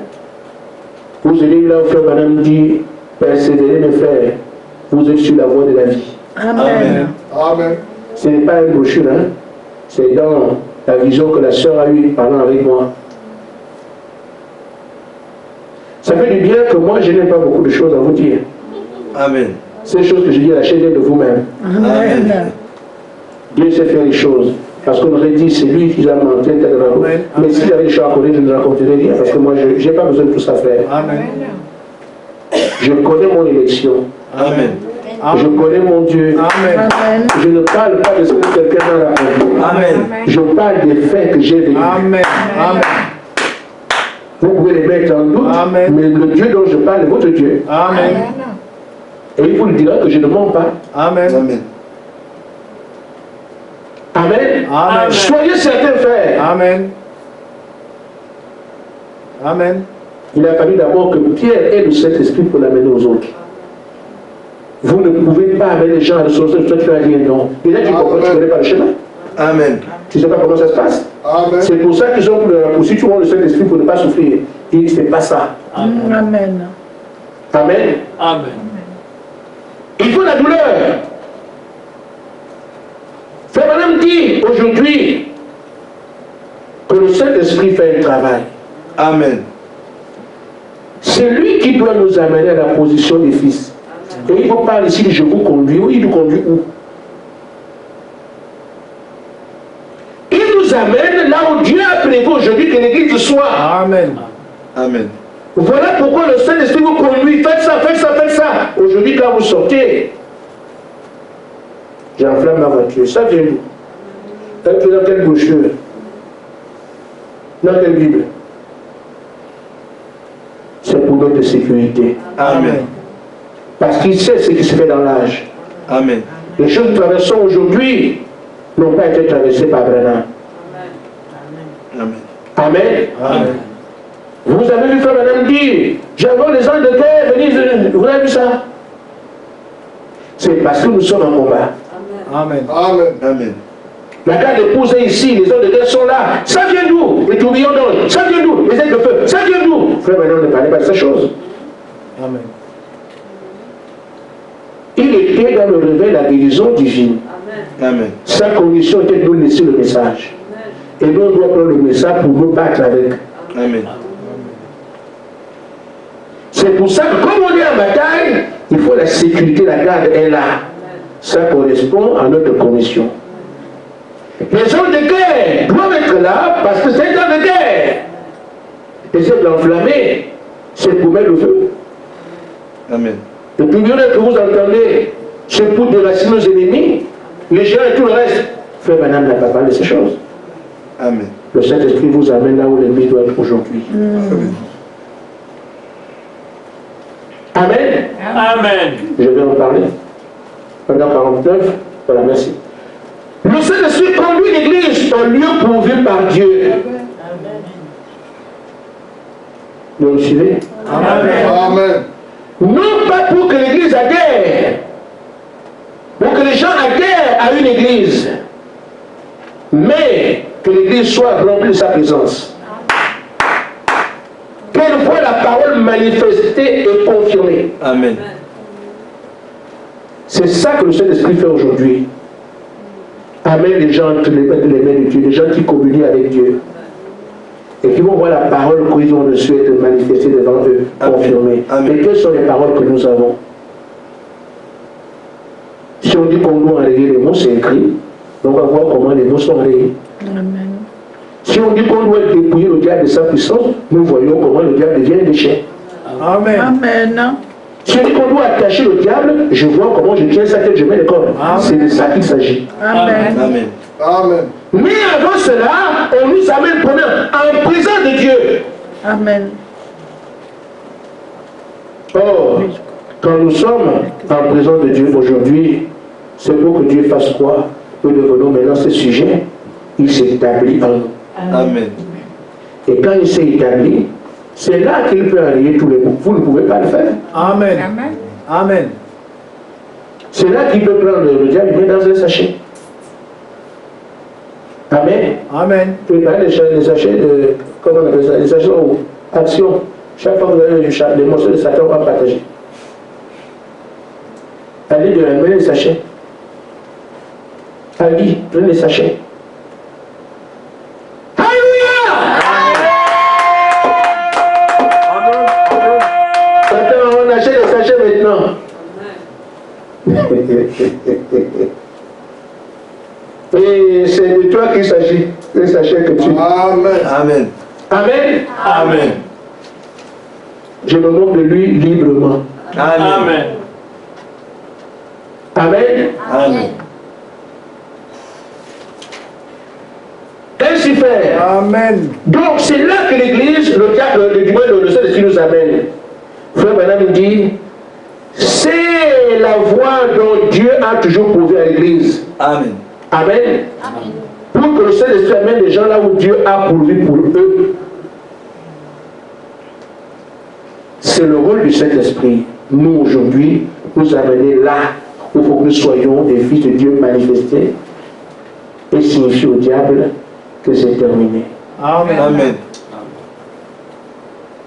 Vous allez là où frère Madame dit, persévérez mes frères, vous êtes sur la voie de la vie. Amen. Amen. Ce n'est pas une brochure, hein? C'est dans la vision que la sœur a eue pendant avec moi. Ça fait du bien que moi, je n'ai pas beaucoup de choses à vous dire. Amen. Ces choses que je dis à la chaîne de vous-même. Amen. Dieu sait faire les choses. Parce qu'on aurait dit, c'est lui qui a menti, Amen. mais s'il avait des choses à connaître, je ne raconterai rien. Parce que moi, je n'ai pas besoin de tout ça faire. Amen. Je connais mon élection. Amen. Je connais mon Dieu. Amen. Amen. Je ne parle pas de ce que quelqu'un m'a raconté. Amen. Je parle des faits que j'ai vécus. Amen. Amen. Vous pouvez les mettre en doute, Amen. mais le Dieu dont je parle est votre Dieu. Amen. Et il vous le dira que je ne mens pas. Amen. Amen. Amen. Amen. Soyez certains, frères. Amen. Amen. Il a fallu d'abord que Pierre ait le Saint-Esprit pour l'amener aux autres. Vous ne pouvez pas amener les gens à la sorcellerie, toi tu vas dire non. Déjà tu comprends, tu ne connais pas le chemin. Amen. Tu ne sais pas comment ça se passe. Amen. C'est pour ça qu'ils ont poussé tout le monde le Saint-Esprit pour ne pas souffrir. Il dit, c'est pas ça. Amen. Amen. Amen. Il faut la douleur. Frère Madame dit aujourd'hui que le Saint-Esprit fait un travail. Amen. C'est lui qui doit nous amener à la position des fils. Et il vous parle ici de je vous conduis. Oui, il nous conduit où? Il nous amène là où Dieu a prévu aujourd'hui que l'Église soit. Amen. Amen. Voilà pourquoi le Saint-Esprit vous conduit. Faites ça, faites ça, faites ça. Aujourd'hui, quand vous sortez, j'enflamme ma voiture. Ça vient d'où? Dans quelle brochure? Dans quelle Bible? C'est pour notre sécurité. Amen. Parce qu'il sait ce qui se fait dans l'âge. Amen. Les choses que nous traversons aujourd'hui n'ont pas été traversées par Branham. Amen. Amen. Amen. Vous avez vu Frère Branham dire, j'avais les anges de guerre venir. Vous avez vu ça? C'est parce que nous sommes en combat. Amen. Amen. Amen. La garde d'épouse est ici, les anges de guerre sont là. Ça vient d'où? Les tourbillons d'ange. Ça vient d'où? Les ailes de feu. Ça vient d'où? Frère Branham ne parlait pas de ces choses. Amen. Il était dans le réveil de la guérison divine. Amen. Sa condition était de nous laisser le message. Et nous, on doit prendre le message pour nous battre avec. Amen. C'est pour ça que comme on est en bataille, il faut la sécurité, la garde est là. Ça correspond à notre commission. Les hommes de guerre doivent être là parce que c'est un temps de guerre. Et c'est de l'enflammer, c'est pour mettre le feu. Amen. Le tourbillon que vous entendez, c'est pour déraciner nos ennemis, les gens et tout le reste. Frère Madame n'a pas parlé de ces choses. Amen. Le Saint-Esprit vous amène là où l'ennemi doit être aujourd'hui. Amen. Amen. Je vais en parler. Pendant 49, voilà, merci. Le Saint-Esprit conduit l'Église au lieu pourvu par Dieu. Vous me suivez? Amen. Non pas pour que l'Église adhère, pour que les gens adhèrent à une Église, mais que l'Église soit remplie de sa présence. Qu'elle voit la parole manifestée et confirmée. Amen. C'est ça que le Saint-Esprit fait aujourd'hui. Amène les gens entre les mains de Dieu, les gens qui communient avec Dieu. Et qui vont voir la parole qu'ils ont reçue être manifestée devant eux, confirmée. Amen. Et quelles sont les paroles que nous avons? Si on dit qu'on doit enrayer les mots, c'est écrit. On va voir comment les mots sont enrayés. Amen. Si on dit qu'on doit dépouiller le diable de sa puissance, nous voyons comment le diable devient un déchet. Amen. Amen. Si on dit qu'on doit attacher le diable, je vois comment je tiens sa tête, je mets le corps. C'est de ça qu'il s'agit. Amen. Amen. Amen. Mais avant cela, on nous amène premièrement en présence de Dieu. Amen. Or, quand nous sommes en présence de Dieu aujourd'hui, c'est pour que Dieu fasse quoi? Nous devenons maintenant ce sujet il s'établit en nous. Amen. Et quand il s'est établi, c'est là qu'il peut allier tous les bouts. Vous ne pouvez pas le faire. Amen. Amen. C'est là qu'il peut prendre le diable et mettre dans un sachet. Amen. Amen. Vous pouvez parler des sachets de, comment on appelle ça, des sachets action. Chaque fois que vous avez les morceaux de Satan, on va partager. Allez de la main les sachets. Ali, prenez les sachets. Alléluia! Maintenant, on achète les sachets maintenant. Et c'est de toi qu'il s'agit, les sachets que tu. Amen. Amen. Amen. Amen. Je me moque de lui librement. Amen. Amen. Amen. Ainsi faire. Amen. Donc c'est là que l'Église, le diable, du moins le Saint-Esprit nous amène. Frère Branham nous dit, c'est la voie dont Dieu a toujours prouvé à l'Église. Amen. Amen. Pour que le Saint-Esprit amène les gens là où Dieu a pourvu pour eux. C'est le rôle du Saint-Esprit. Nous aujourd'hui, nous amener là où il faut que nous soyons des fils de Dieu manifestés et signifier au diable que c'est terminé. Amen. Amen.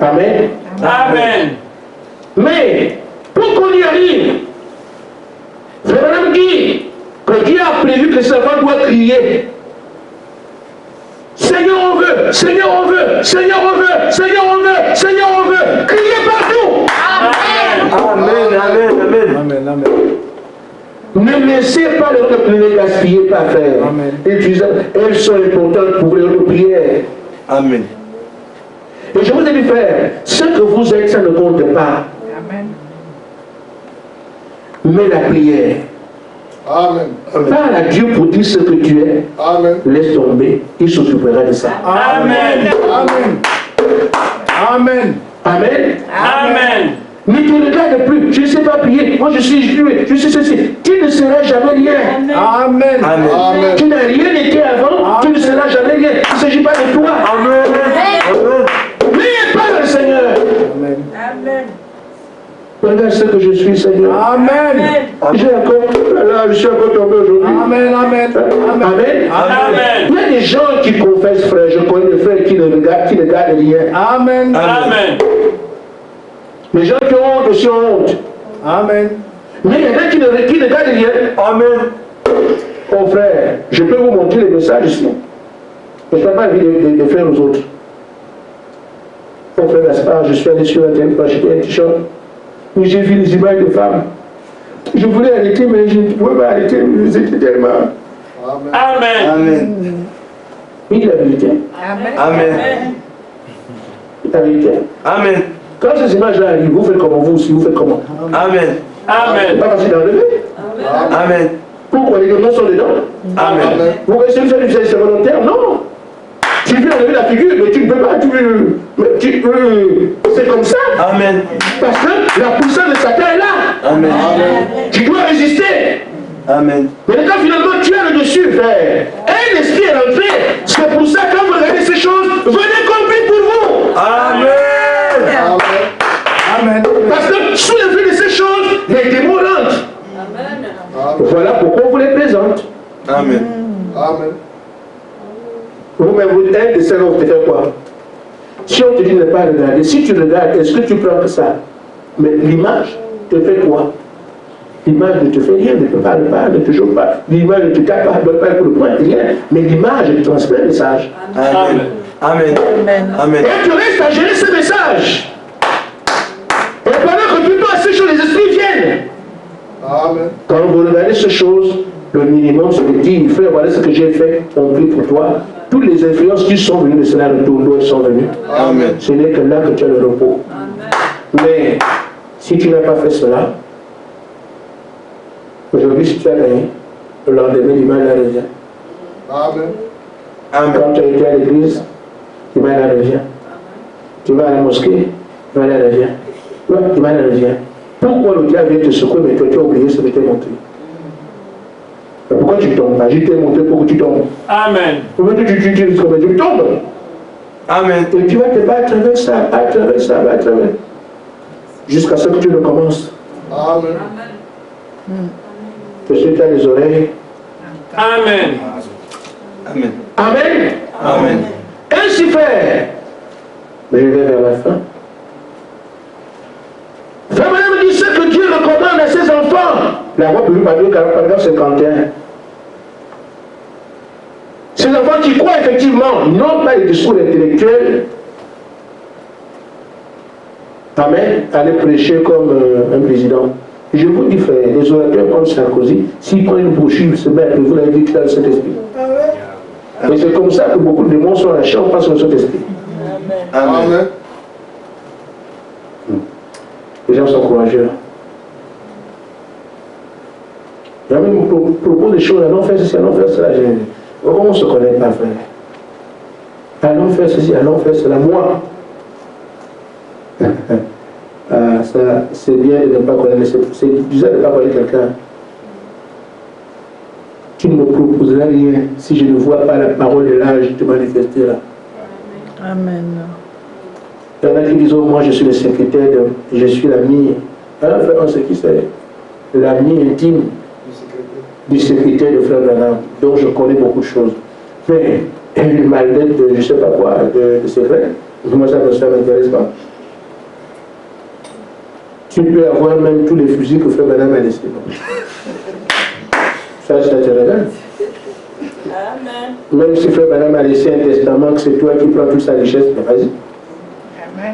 Amen. Amen. Mais pour qu'on y arrive, Frère dit que Dieu a prévu que le servant doit crier. Seigneur, on veut, Seigneur, on veut, Seigneur, on veut, Seigneur, on veut, Seigneur, on veut. Criez partout. Amen. Amen. Amen. Amen. Amen. Ne laissez pas le temps de ne gaspiller pas faire. Amen. Elles sont importantes pour les prières. Amen. Et je vous ai dit, frère, ce que vous êtes, ça ne compte pas. Amen. Mais la prière, Amen. parle à Dieu pour dire ce que tu es. Amen. Laisse tomber, il s'occupera de ça. Amen. Amen. Amen. Amen. Amen. Ne te regarde plus, je ne sais pas prier, moi je suis juif, je suis ceci. Tu ne seras jamais rien. Amen. Amen. Amen. Tu n'as rien été avant, tu ne seras jamais rien. Il ne s'agit pas de toi. Amen. Amen. Mais pas le Seigneur. Amen. Amen. Regarde ce que je suis, Seigneur. Amen. J'ai encore, là, je suis encore tombé aujourd'hui. Amen. Amen. Amen. Amen. Il y a des gens qui confessent, frère. Je connais des frères qui ne gardent rien. Amen. Amen. Les gens qui ont honte aussi ont honte. Amen. Mais il y en a qui ne gardent rien. Amen. Oh frère, je peux vous montrer les messages ici. Je ne peux pas de faire aux autres. Oh frère Gaspard, je suis allé sur Internet pour acheter un t-shirt. Mais j'ai vu les images de femmes. Je voulais arrêter, mais je ne pouvais pas arrêter. C'était tellement. Amen. Amen. Amen. Oui, la vérité. Amen. Amen. La vérité. Amen. Quand ces images-là arrivent, vous faites comment vous aussi, vous faites comment? Amen. C'est Amen. pas facile d'enlever. Amen. Pourquoi les démons sont dedans? Amen. Amen. Vous essayez de faire du service volontaire? Non. Tu veux enlever la figure, mais tu ne peux pas. C'est comme ça. Amen. Parce que la puissance de Satan est là. Amen. Tu dois résister. Amen. Mais quand finalement tu as le dessus, frère, un esprit est rentré. C'est pour ça que quand vous regardez ces choses, venez compris pour vous. Amen. Amen. Parce que sous l'effet de ces choses, les démons rentrent. Amen. Voilà pourquoi on vous les présente. Amen. Amen. Vous-même, vous êtes des salons, vous faites quoi? Si on te dit de ne pas regarder, si tu regardes, est-ce que tu prends que ça? Mais l'image te fait quoi? L'image ne te fait rien, ne te parle pas, ne te joue pas. L'image ne te tape pas, ne donne pas le coup de poing, rien. Mais l'image te transmet le message. Amen. Amen. Amen. Et tu restes à gérer ce message. Et pendant que tu passes ces choses, les esprits viennent. Amen. Quand vous regardez ces choses, le minimum, c'est de dire, frère, voilà ce que j'ai fait, on prie pour toi. Toutes les influences qui sont venues de cela autour d'eux sont venues. Amen. Ce n'est que là que tu as le repos. Mais si tu n'as pas fait cela, aujourd'hui, si tu as gagné, le lendemain, l'image revient. Amen. Amen. Quand tu as été à l'église, l'image revient. Tu vas à la mosquée, l'image revient. L'image revient. Pourquoi le diable vient te secouer, mais toi tu as oublié ce que tu t'ai montré? Pourquoi tu tombes? Je t'ai montré pourquoi tu tombes. Amen. Pourquoi tu tombes? Amen. Et tu vas te battre avec ça, jusqu'à ce que tu recommences. Amen. Que si tu as les oreilles. Amen. Amen. Amen. Amen. Ainsi fait. Je vais vers la fin. Frère Branham dit ce que Dieu recommande à ses enfants. La voix publique par Dieu, paragraphe 51. Ces enfants qui croient effectivement, non pas les discours intellectuels. Amen. Aller prêcher comme un président. Je vous dis, frère, les orateurs comme Sarkozy, s'ils prennent une brochure, ils se mettent, vous l'avez dit, dans le Saint-Esprit. Et c'est comme ça que beaucoup de démons sont lâchés, on passe au Saint-Esprit. Amen. Les gens sont courageux. Il y a même propose des choses, allons faire ceci, allons faire cela. Comment on ne se connaît pas, frère? Allons faire ceci, allons faire cela. Moi, ça, c'est bien de ne pas connaître, c'est bizarre de ne pas connaître quelqu'un. Tu ne me proposeras rien si je ne vois pas la parole de l'âge te manifester là. Amen. Il y en a qui disent, oh, moi je suis le secrétaire, je suis l'ami. Hein, frère, on sait qui c'est? L'ami intime du secrétaire de Frère Branham, dont je connais beaucoup de choses. Mais le mal-être de je ne sais pas quoi, de secret, moi ça ne m'intéresse pas. Tu peux avoir même tous les fusils que Frère Branham a laissés. Ça t'intéresse. Amen. Même si Frère Branham a laissé un testament, que c'est toi qui prends toute sa richesse, mais vas-y.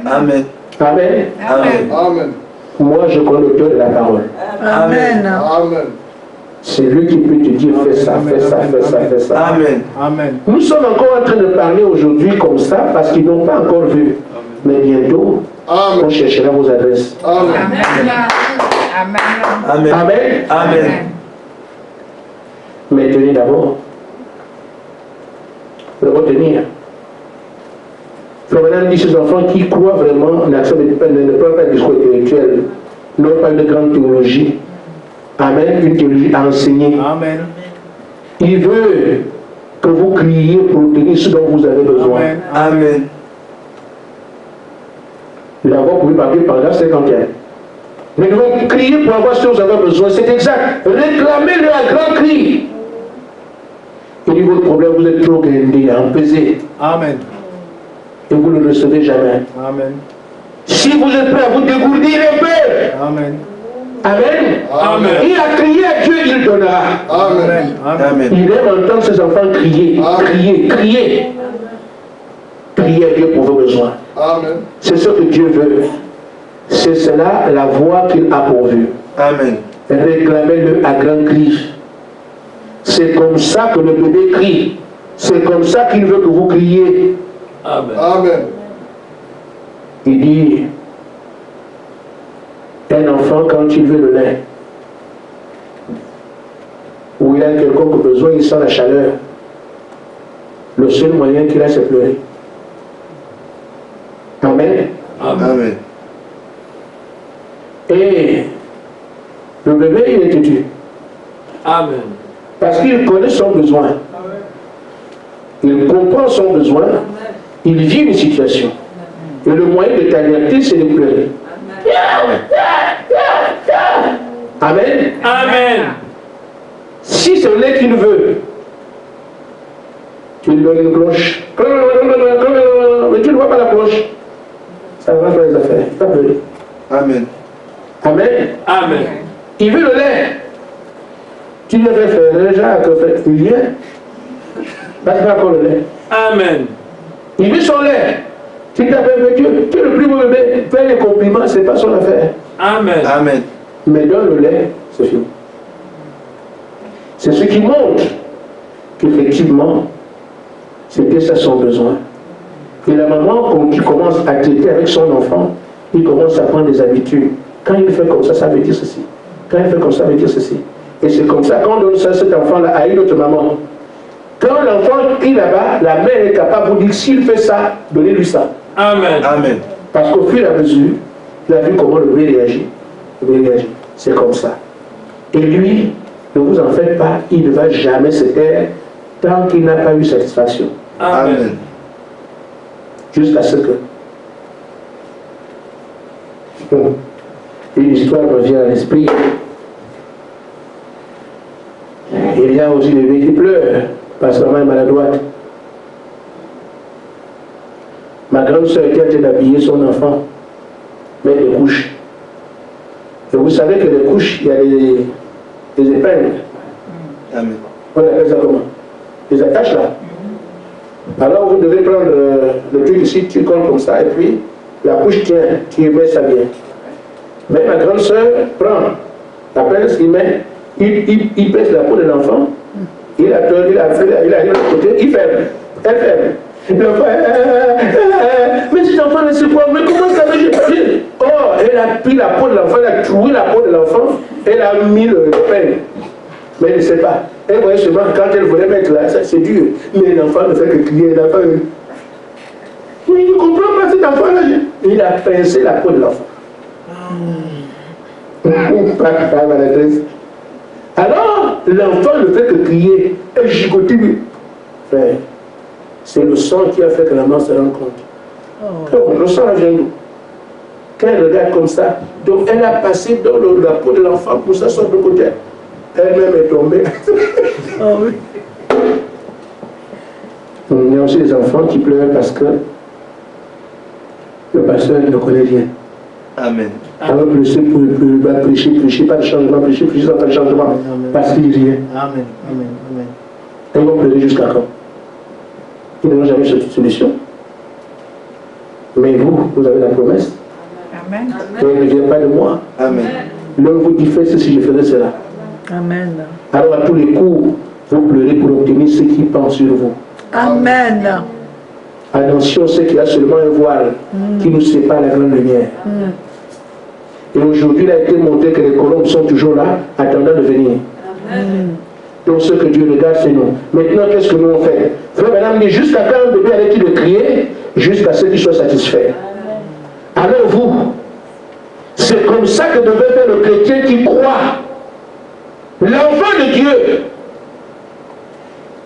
Amen. Amen. Amen. Amen. Moi, je connais l'auteur de la parole. Amen. Amen. C'est lui qui peut te dire fais ça, fais ça, fais ça, fais ça. Amen. Amen. Nous sommes encore en train de parler aujourd'hui comme ça parce qu'ils n'ont pas encore vu. Mais bientôt, on Amen. cherchera vos adresses. Amen. Amen. Amen. Amen. Mais tenez d'abord. Le retenir. Frère Branham dit ces enfants qui croient vraiment n'acceptent ne prennent pas de discours intellectuel, n'ont pas une grande théologie. Amen. Une théologie à enseigner. Amen. Il veut que vous criez pour obtenir ce dont vous avez besoin. Amen. Amen. D'abord, vous pouvez parler paragraphe 51. Nous devons crier pour avoir ce dont vous avez besoin. C'est exact. Réclamez-le à grand cri. Il dit votre problème, vous êtes trop grindé, empesé. Amen. Et vous ne le recevez jamais. Amen. Si vous êtes prêt à vous dégourdir un peu. Amen. Amen. Amen. Il a crié à Dieu, il donnera. Amen. Amen. Il aime entendre ses enfants crier, crier, crier. Priez à Dieu pour vos besoins. Amen. C'est ce que Dieu veut. C'est cela la voie qu'il a pourvue. Amen. Réclamez-le à grand cri. C'est comme ça que le bébé crie. C'est comme ça qu'il veut que vous criez. Amen. Amen. Il dit, un enfant, quand il veut le lait, ou il a quelconque besoin, il sent la chaleur. Le seul moyen qu'il a, c'est pleurer. Amen. Amen. Et le bébé, il est têtu. Amen. Parce qu'il connaît son besoin. Il comprend son besoin. Il vit une situation. Et le moyen de t'alerter, c'est de pleurer. Amen. Amen. Si c'est le lait qu'il veut, tu lui donnes une cloche. Mais tu ne vois pas la cloche. Ça va faire les affaires. Pas pleurer. Amen. Amen. Amen. Il veut le lait. Tu lui fais faire Jacques, il vient. Parce qu'il a encore le lait. Amen. Il veut son lait. Tu t'appelles tu es le plus beau bébé. Fais les compliments, c'est pas son affaire. Amen. Amen. Mais donne le lait, c'est fini. C'est ce qui montre qu'effectivement, c'était ça son besoin. Et la maman, quand il commence à traiter avec son enfant, il commence à prendre des habitudes. Quand il fait comme ça veut dire ceci. Quand il fait comme ça veut dire ceci. Et c'est comme ça qu'on donne ça à cet enfant-là à une autre maman. Quand l'enfant crie là-bas, la mère est capable de dire s'il fait ça, donnez-lui ça. Amen. Amen. Parce qu'au fur et à mesure, il a vu comment le bébé réagit. Le bébé réagit. C'est comme ça. Et lui, ne vous en faites pas, il ne va jamais se taire tant qu'il n'a pas eu satisfaction. Amen. Jusqu'à ce que... Bon. Une histoire me vient à l'esprit. Il y a aussi des bébés qui pleurent parce que maman est maladroite. Ma grande soeur qui a été d'habiller son enfant, mettre des couches. Et vous savez que les couches, il y a des épingles. Amen. On appelle ça comment? Des attaches là. Alors vous devez prendre le truc ici, tu colles comme ça, et puis la couche tient, tu mets ça bien. Mais ma grande soeur prend la pince, il met, il pèse la peau de l'enfant, il arrive de l'autre côté, il ferme, elle ferme. L'enfant, mais cet enfant, c'est quoi? Mais comment ça veut dire? Oh, elle a pris la peau de l'enfant, elle a troué la peau de l'enfant, elle a mis le peine. Mais elle ne sait pas. Elle voyait seulement quand elle voulait mettre là, ça c'est dur. Mais l'enfant ne fait que crier, l'enfant. Mais il ne comprend pas cet enfant-là. Il a pincé la peau de l'enfant. Pas maladresse. Alors, l'enfant ne fait que crier, et gigoter. C'est le sang qui a fait que la maman se rende compte. Oh, le sang vient d'où? Quand elle regarde comme ça, donc elle a passé dans la peau de l'enfant pour s'asseoir de côté. Elle-même est tombée. Oh oui. Il y a aussi des enfants qui pleurent parce que le pasteur ne connaît rien. Amen. Alors va prêcher, pas de changement, prêcher, sans pas de changement, parce qu'il dit rien. Amen. Amen. Amen. Ils vont pleurer jusqu'à quand? Ils n'ont jamais cette solution. Mais vous avez la promesse. Amen. Et elle ne vient pas de moi. Amen. L'homme vous dit, fais ceci, je ferai cela. Amen. Alors à tous les coups, vous pleurez pour obtenir ce qui pense sur vous. Amen. Attention, c'est qu'il y a seulement un voile qui nous sépare la grande lumière. Et aujourd'hui, il a été montré que les colombes sont toujours là, attendant de venir. Donc ce que Dieu regarde, c'est nous. Maintenant, qu'est-ce que nous on fait? Frère madame dit, jusqu'à quand un bébé arrête de crier? Jusqu'à ce qu'il soit satisfait. Alors vous, c'est comme ça que devait faire le chrétien qui croit. L'enfant de Dieu,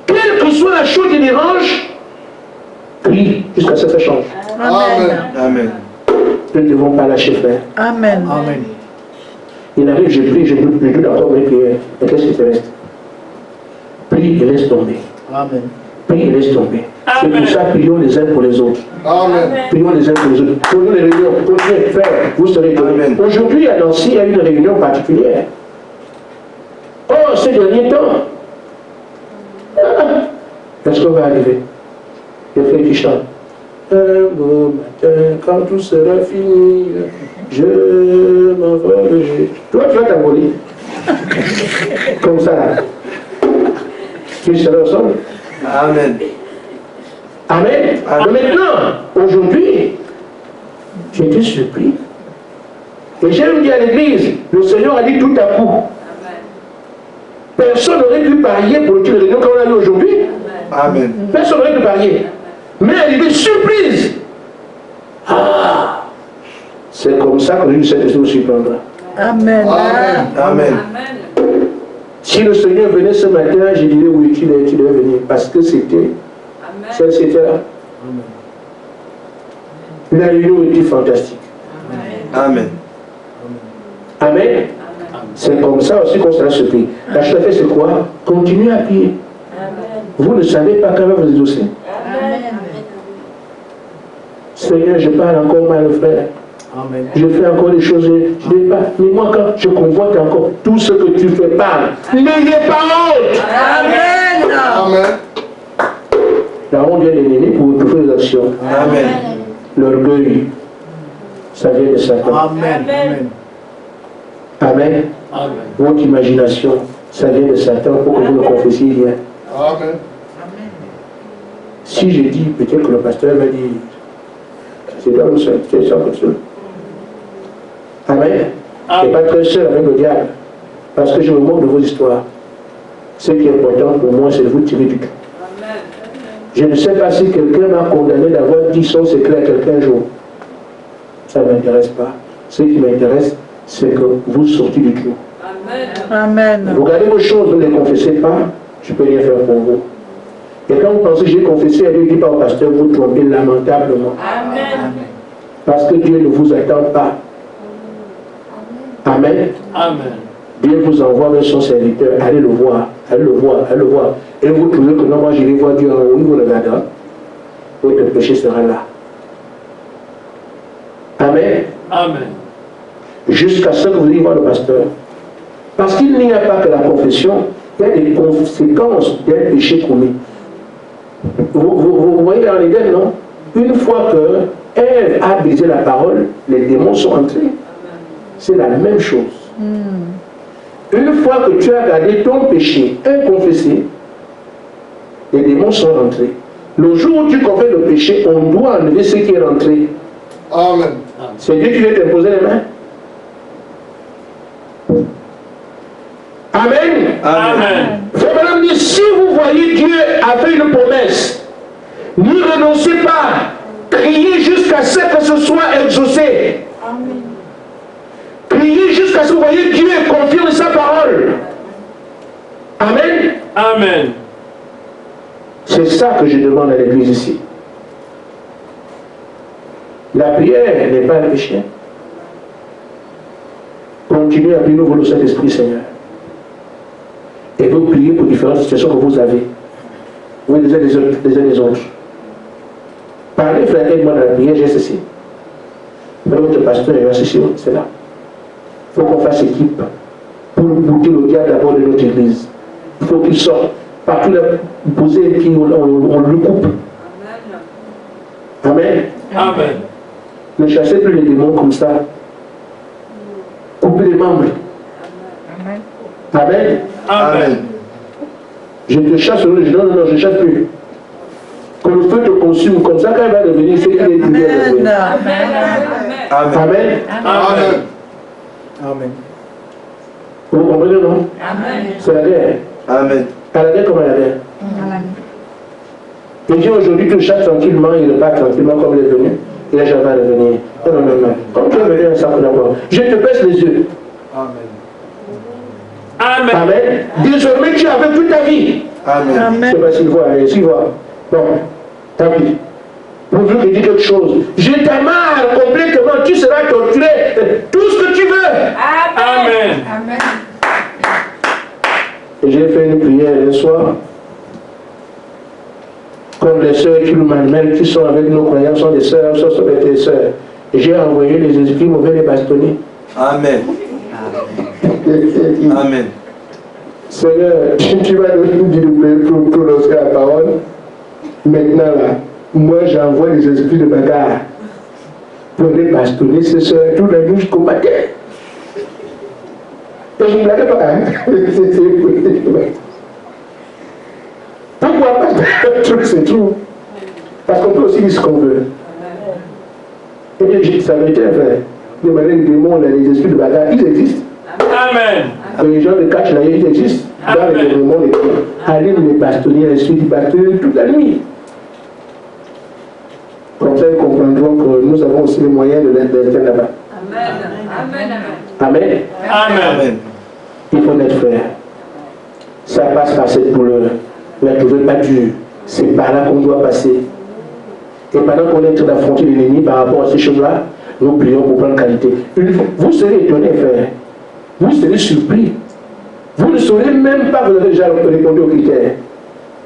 quelle que soit la chose qui dérange, prie jusqu'à ce que ça change. Amen. Amen. Nous ne devons pas lâcher faire. Amen. Amen. Il arrive, je prie, je doute encore mes prières. Mais qu'est-ce qui te reste? Prie et laisse tomber. Amen. Prie et laisse tomber. C'est pour ça, prions les uns pour les autres. Amen. Prions les uns pour les autres. Prenons les réunions, continuez, frère, vous serez étonnés. Aujourd'hui, à Nancy, il y a une réunion particulière. Oh, ces derniers temps, est-ce qu'on va arriver? Le frère qui chante. Un beau matin, quand tout sera fini, je m'envolerai. Toi, tu vas t'envoler. Comme ça, là. Tu seras au sol. Amen. Amen. Amen. Maintenant, aujourd'hui, j'ai été surpris. Et j'ai dit à l'église, le Seigneur a dit tout à coup. Personne n'aurait pu parier pour le réunion qu'on a eu aujourd'hui. Amen. Personne n'aurait pu parier. Mais elle est surprise. Ah, c'est comme ça que le Saint-Esprit nous surprendra. Amen. Amen. Amen. Si le Seigneur venait ce matin, je dirais oui, tu devais venir. Parce que c'était là. La réunion était fantastique. Amen. Amen. C'est comme ça aussi qu'on sera surpris. La chose à faire, c'est quoi? Continuez à prier. Vous ne savez pas quand même vous exaucer. Seigneur, je parle encore mal, frère. Amen. Je fais encore des choses, je n'ai pas. Mais moi, quand je convoite encore tout ce que tu fais, parle. N'ayez pas honte. Amen. Amen. La honte vient de l'ennemi pour toutes les actions. Amen. L'orgueil, ça vient de Satan. Amen. Amen. Amen. Amen. Votre imagination, ça vient de Satan pour que vous le confessiez bien. Amen. Si je dis, peut-être que le pasteur va dire, c'est toi le seul, tu es seul comme seul. Amen. Je n'ai pas très seul avec le diable, parce que je me moque de vos histoires. Ce qui est important pour moi, c'est de vous tirer du cul. Je ne sais pas si quelqu'un m'a condamné d'avoir dit son secret à quelqu'un un jour. Ça ne m'intéresse pas. Ce qui m'intéresse, c'est que vous sortez du cul. Amen. Vous gardez vos choses, vous ne les confessez pas, je ne peux rien faire pour vous. Et quand vous pensez que j'ai confessé, elle ne dit pas au pasteur, vous trompez lamentablement. Amen. Parce que Dieu ne vous attend pas. Amen. Amen. Dieu vous envoie vers son serviteur, allez le voir, allez le voir, allez le voir. Et vous trouvez que non, moi je vais voir Dieu en haut, il vous regardera. Votre péché sera là. Amen. Amen. Jusqu'à ce que vous ayez voir le pasteur. Parce qu'il n'y a pas que la confession, il y a des conséquences d'un péché commis. Vous voyez dans l'Éden, non? Une fois que Ève a brisé la parole, les démons sont entrés. C'est la même chose. Une fois que tu as gardé ton péché inconfessé, les démons sont rentrés. Le jour où tu confesses le péché, on doit enlever ce qui est rentré. Amen. C'est Dieu qui vient t'imposer les mains. Amen. Amen. Frère Madame dit, si vous voyez Dieu a fait une promesse, ne renoncez pas. Criez jusqu'à ce que ce soit exaucé. Criez jusqu'à ce que vous voyez Dieu confirme sa parole. Amen. Amen. C'est ça que je demande à l'église ici. La prière n'est pas un péché. Continuez à prier au nom du Saint-Esprit, Seigneur. Et vous priez pour différentes situations que vous avez. Oui, les uns des autres. Parlez, frère, aide-moi dans la prière, j'ai ceci. Mais votre pasteur est ceci, c'est là. Il faut qu'on fasse équipe pour bouter le diable d'abord de notre église. Il faut qu'il sorte. Partout là, poser un pied, on le coupe. Amen. Amen. Ne chassez plus les démons comme ça. Coupez les membres. Amen. Amen. Je te chasse, non, non, je ne chasse plus. Que le feu te consume, comme ça quand il va revenir, c'est qu'il est libre. Amen. Amen. Amen. Amen. Amen. Vous comprenez, non? Amen. C'est la guerre. Amen. À la guerre comme à la guerre. Et Dieu aujourd'hui te chasse tranquillement, il repart tranquillement comme il est venu. Il n'a jamais à revenir. Non, non, non, non. Comme tu es venu un sac d'abord, je te baisse les yeux. Amen. Amen. Amen. Désormais, tu as avec toute ta vie. Amen. Amen. C'est pas s'il voit, allez, s'il voit. Bon, tant pis. Pourvu que dis quelque chose. Je t'amarre complètement, tu seras torturé. Tout ce que tu veux. Amen. Et j'ai fait une prière le soir. Comme les sœurs qui nous malmènent, qui sont avec nos croyants, sont des sœurs, sont des sœurs. Et j'ai envoyé les esprits mauvais les bastonner. Amen. Amen. Seigneur, tu vas nous dire de prononcer la parole. Maintenant là, moi j'envoie les esprits de bagarre pour les bastonner, ces sœurs, tout la nuit jusqu'au matin. Et je ne blague pas, hein? Pourquoi pas? C'est tout. Parce qu'on peut aussi dire ce qu'on veut. Et bien, j'ai dit ça vérité, frère. Demandez les démons, là, les esprits de bagarre, ils existent. Amen. Les gens de catch là, ils existent. Dans les démons, les démons. Allez les bastonner, les esprits du bastonner toute la nuit. Comme ça, ils comprendront que nous avons aussi les moyens de l'être là-bas. Amen. Amen. Il faut être frère. Ça passe par cette douleur. Ne la trouvez pas dure. C'est par là qu'on doit passer. Et pendant qu'on est en train d'affronter l'ennemi par rapport à ces choses-là, nous prions pour prendre qualité. Vous serez étonné, frère. Vous serez surpris. Vous ne saurez même pas que vous avez déjà répondu aux critères.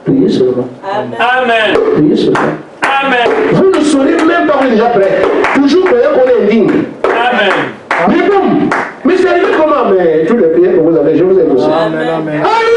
Priez seulement. Amen. Priez seulement. Amen. Vous ne saurez même pas que vous êtes déjà prêt. Toujours croyant qu'on est indigne. Amen. Mais bon, mais c'est arrivé comment? Mais tous les prières que vous avez, je vous ai aussi. Amen. Amen. Alléluia!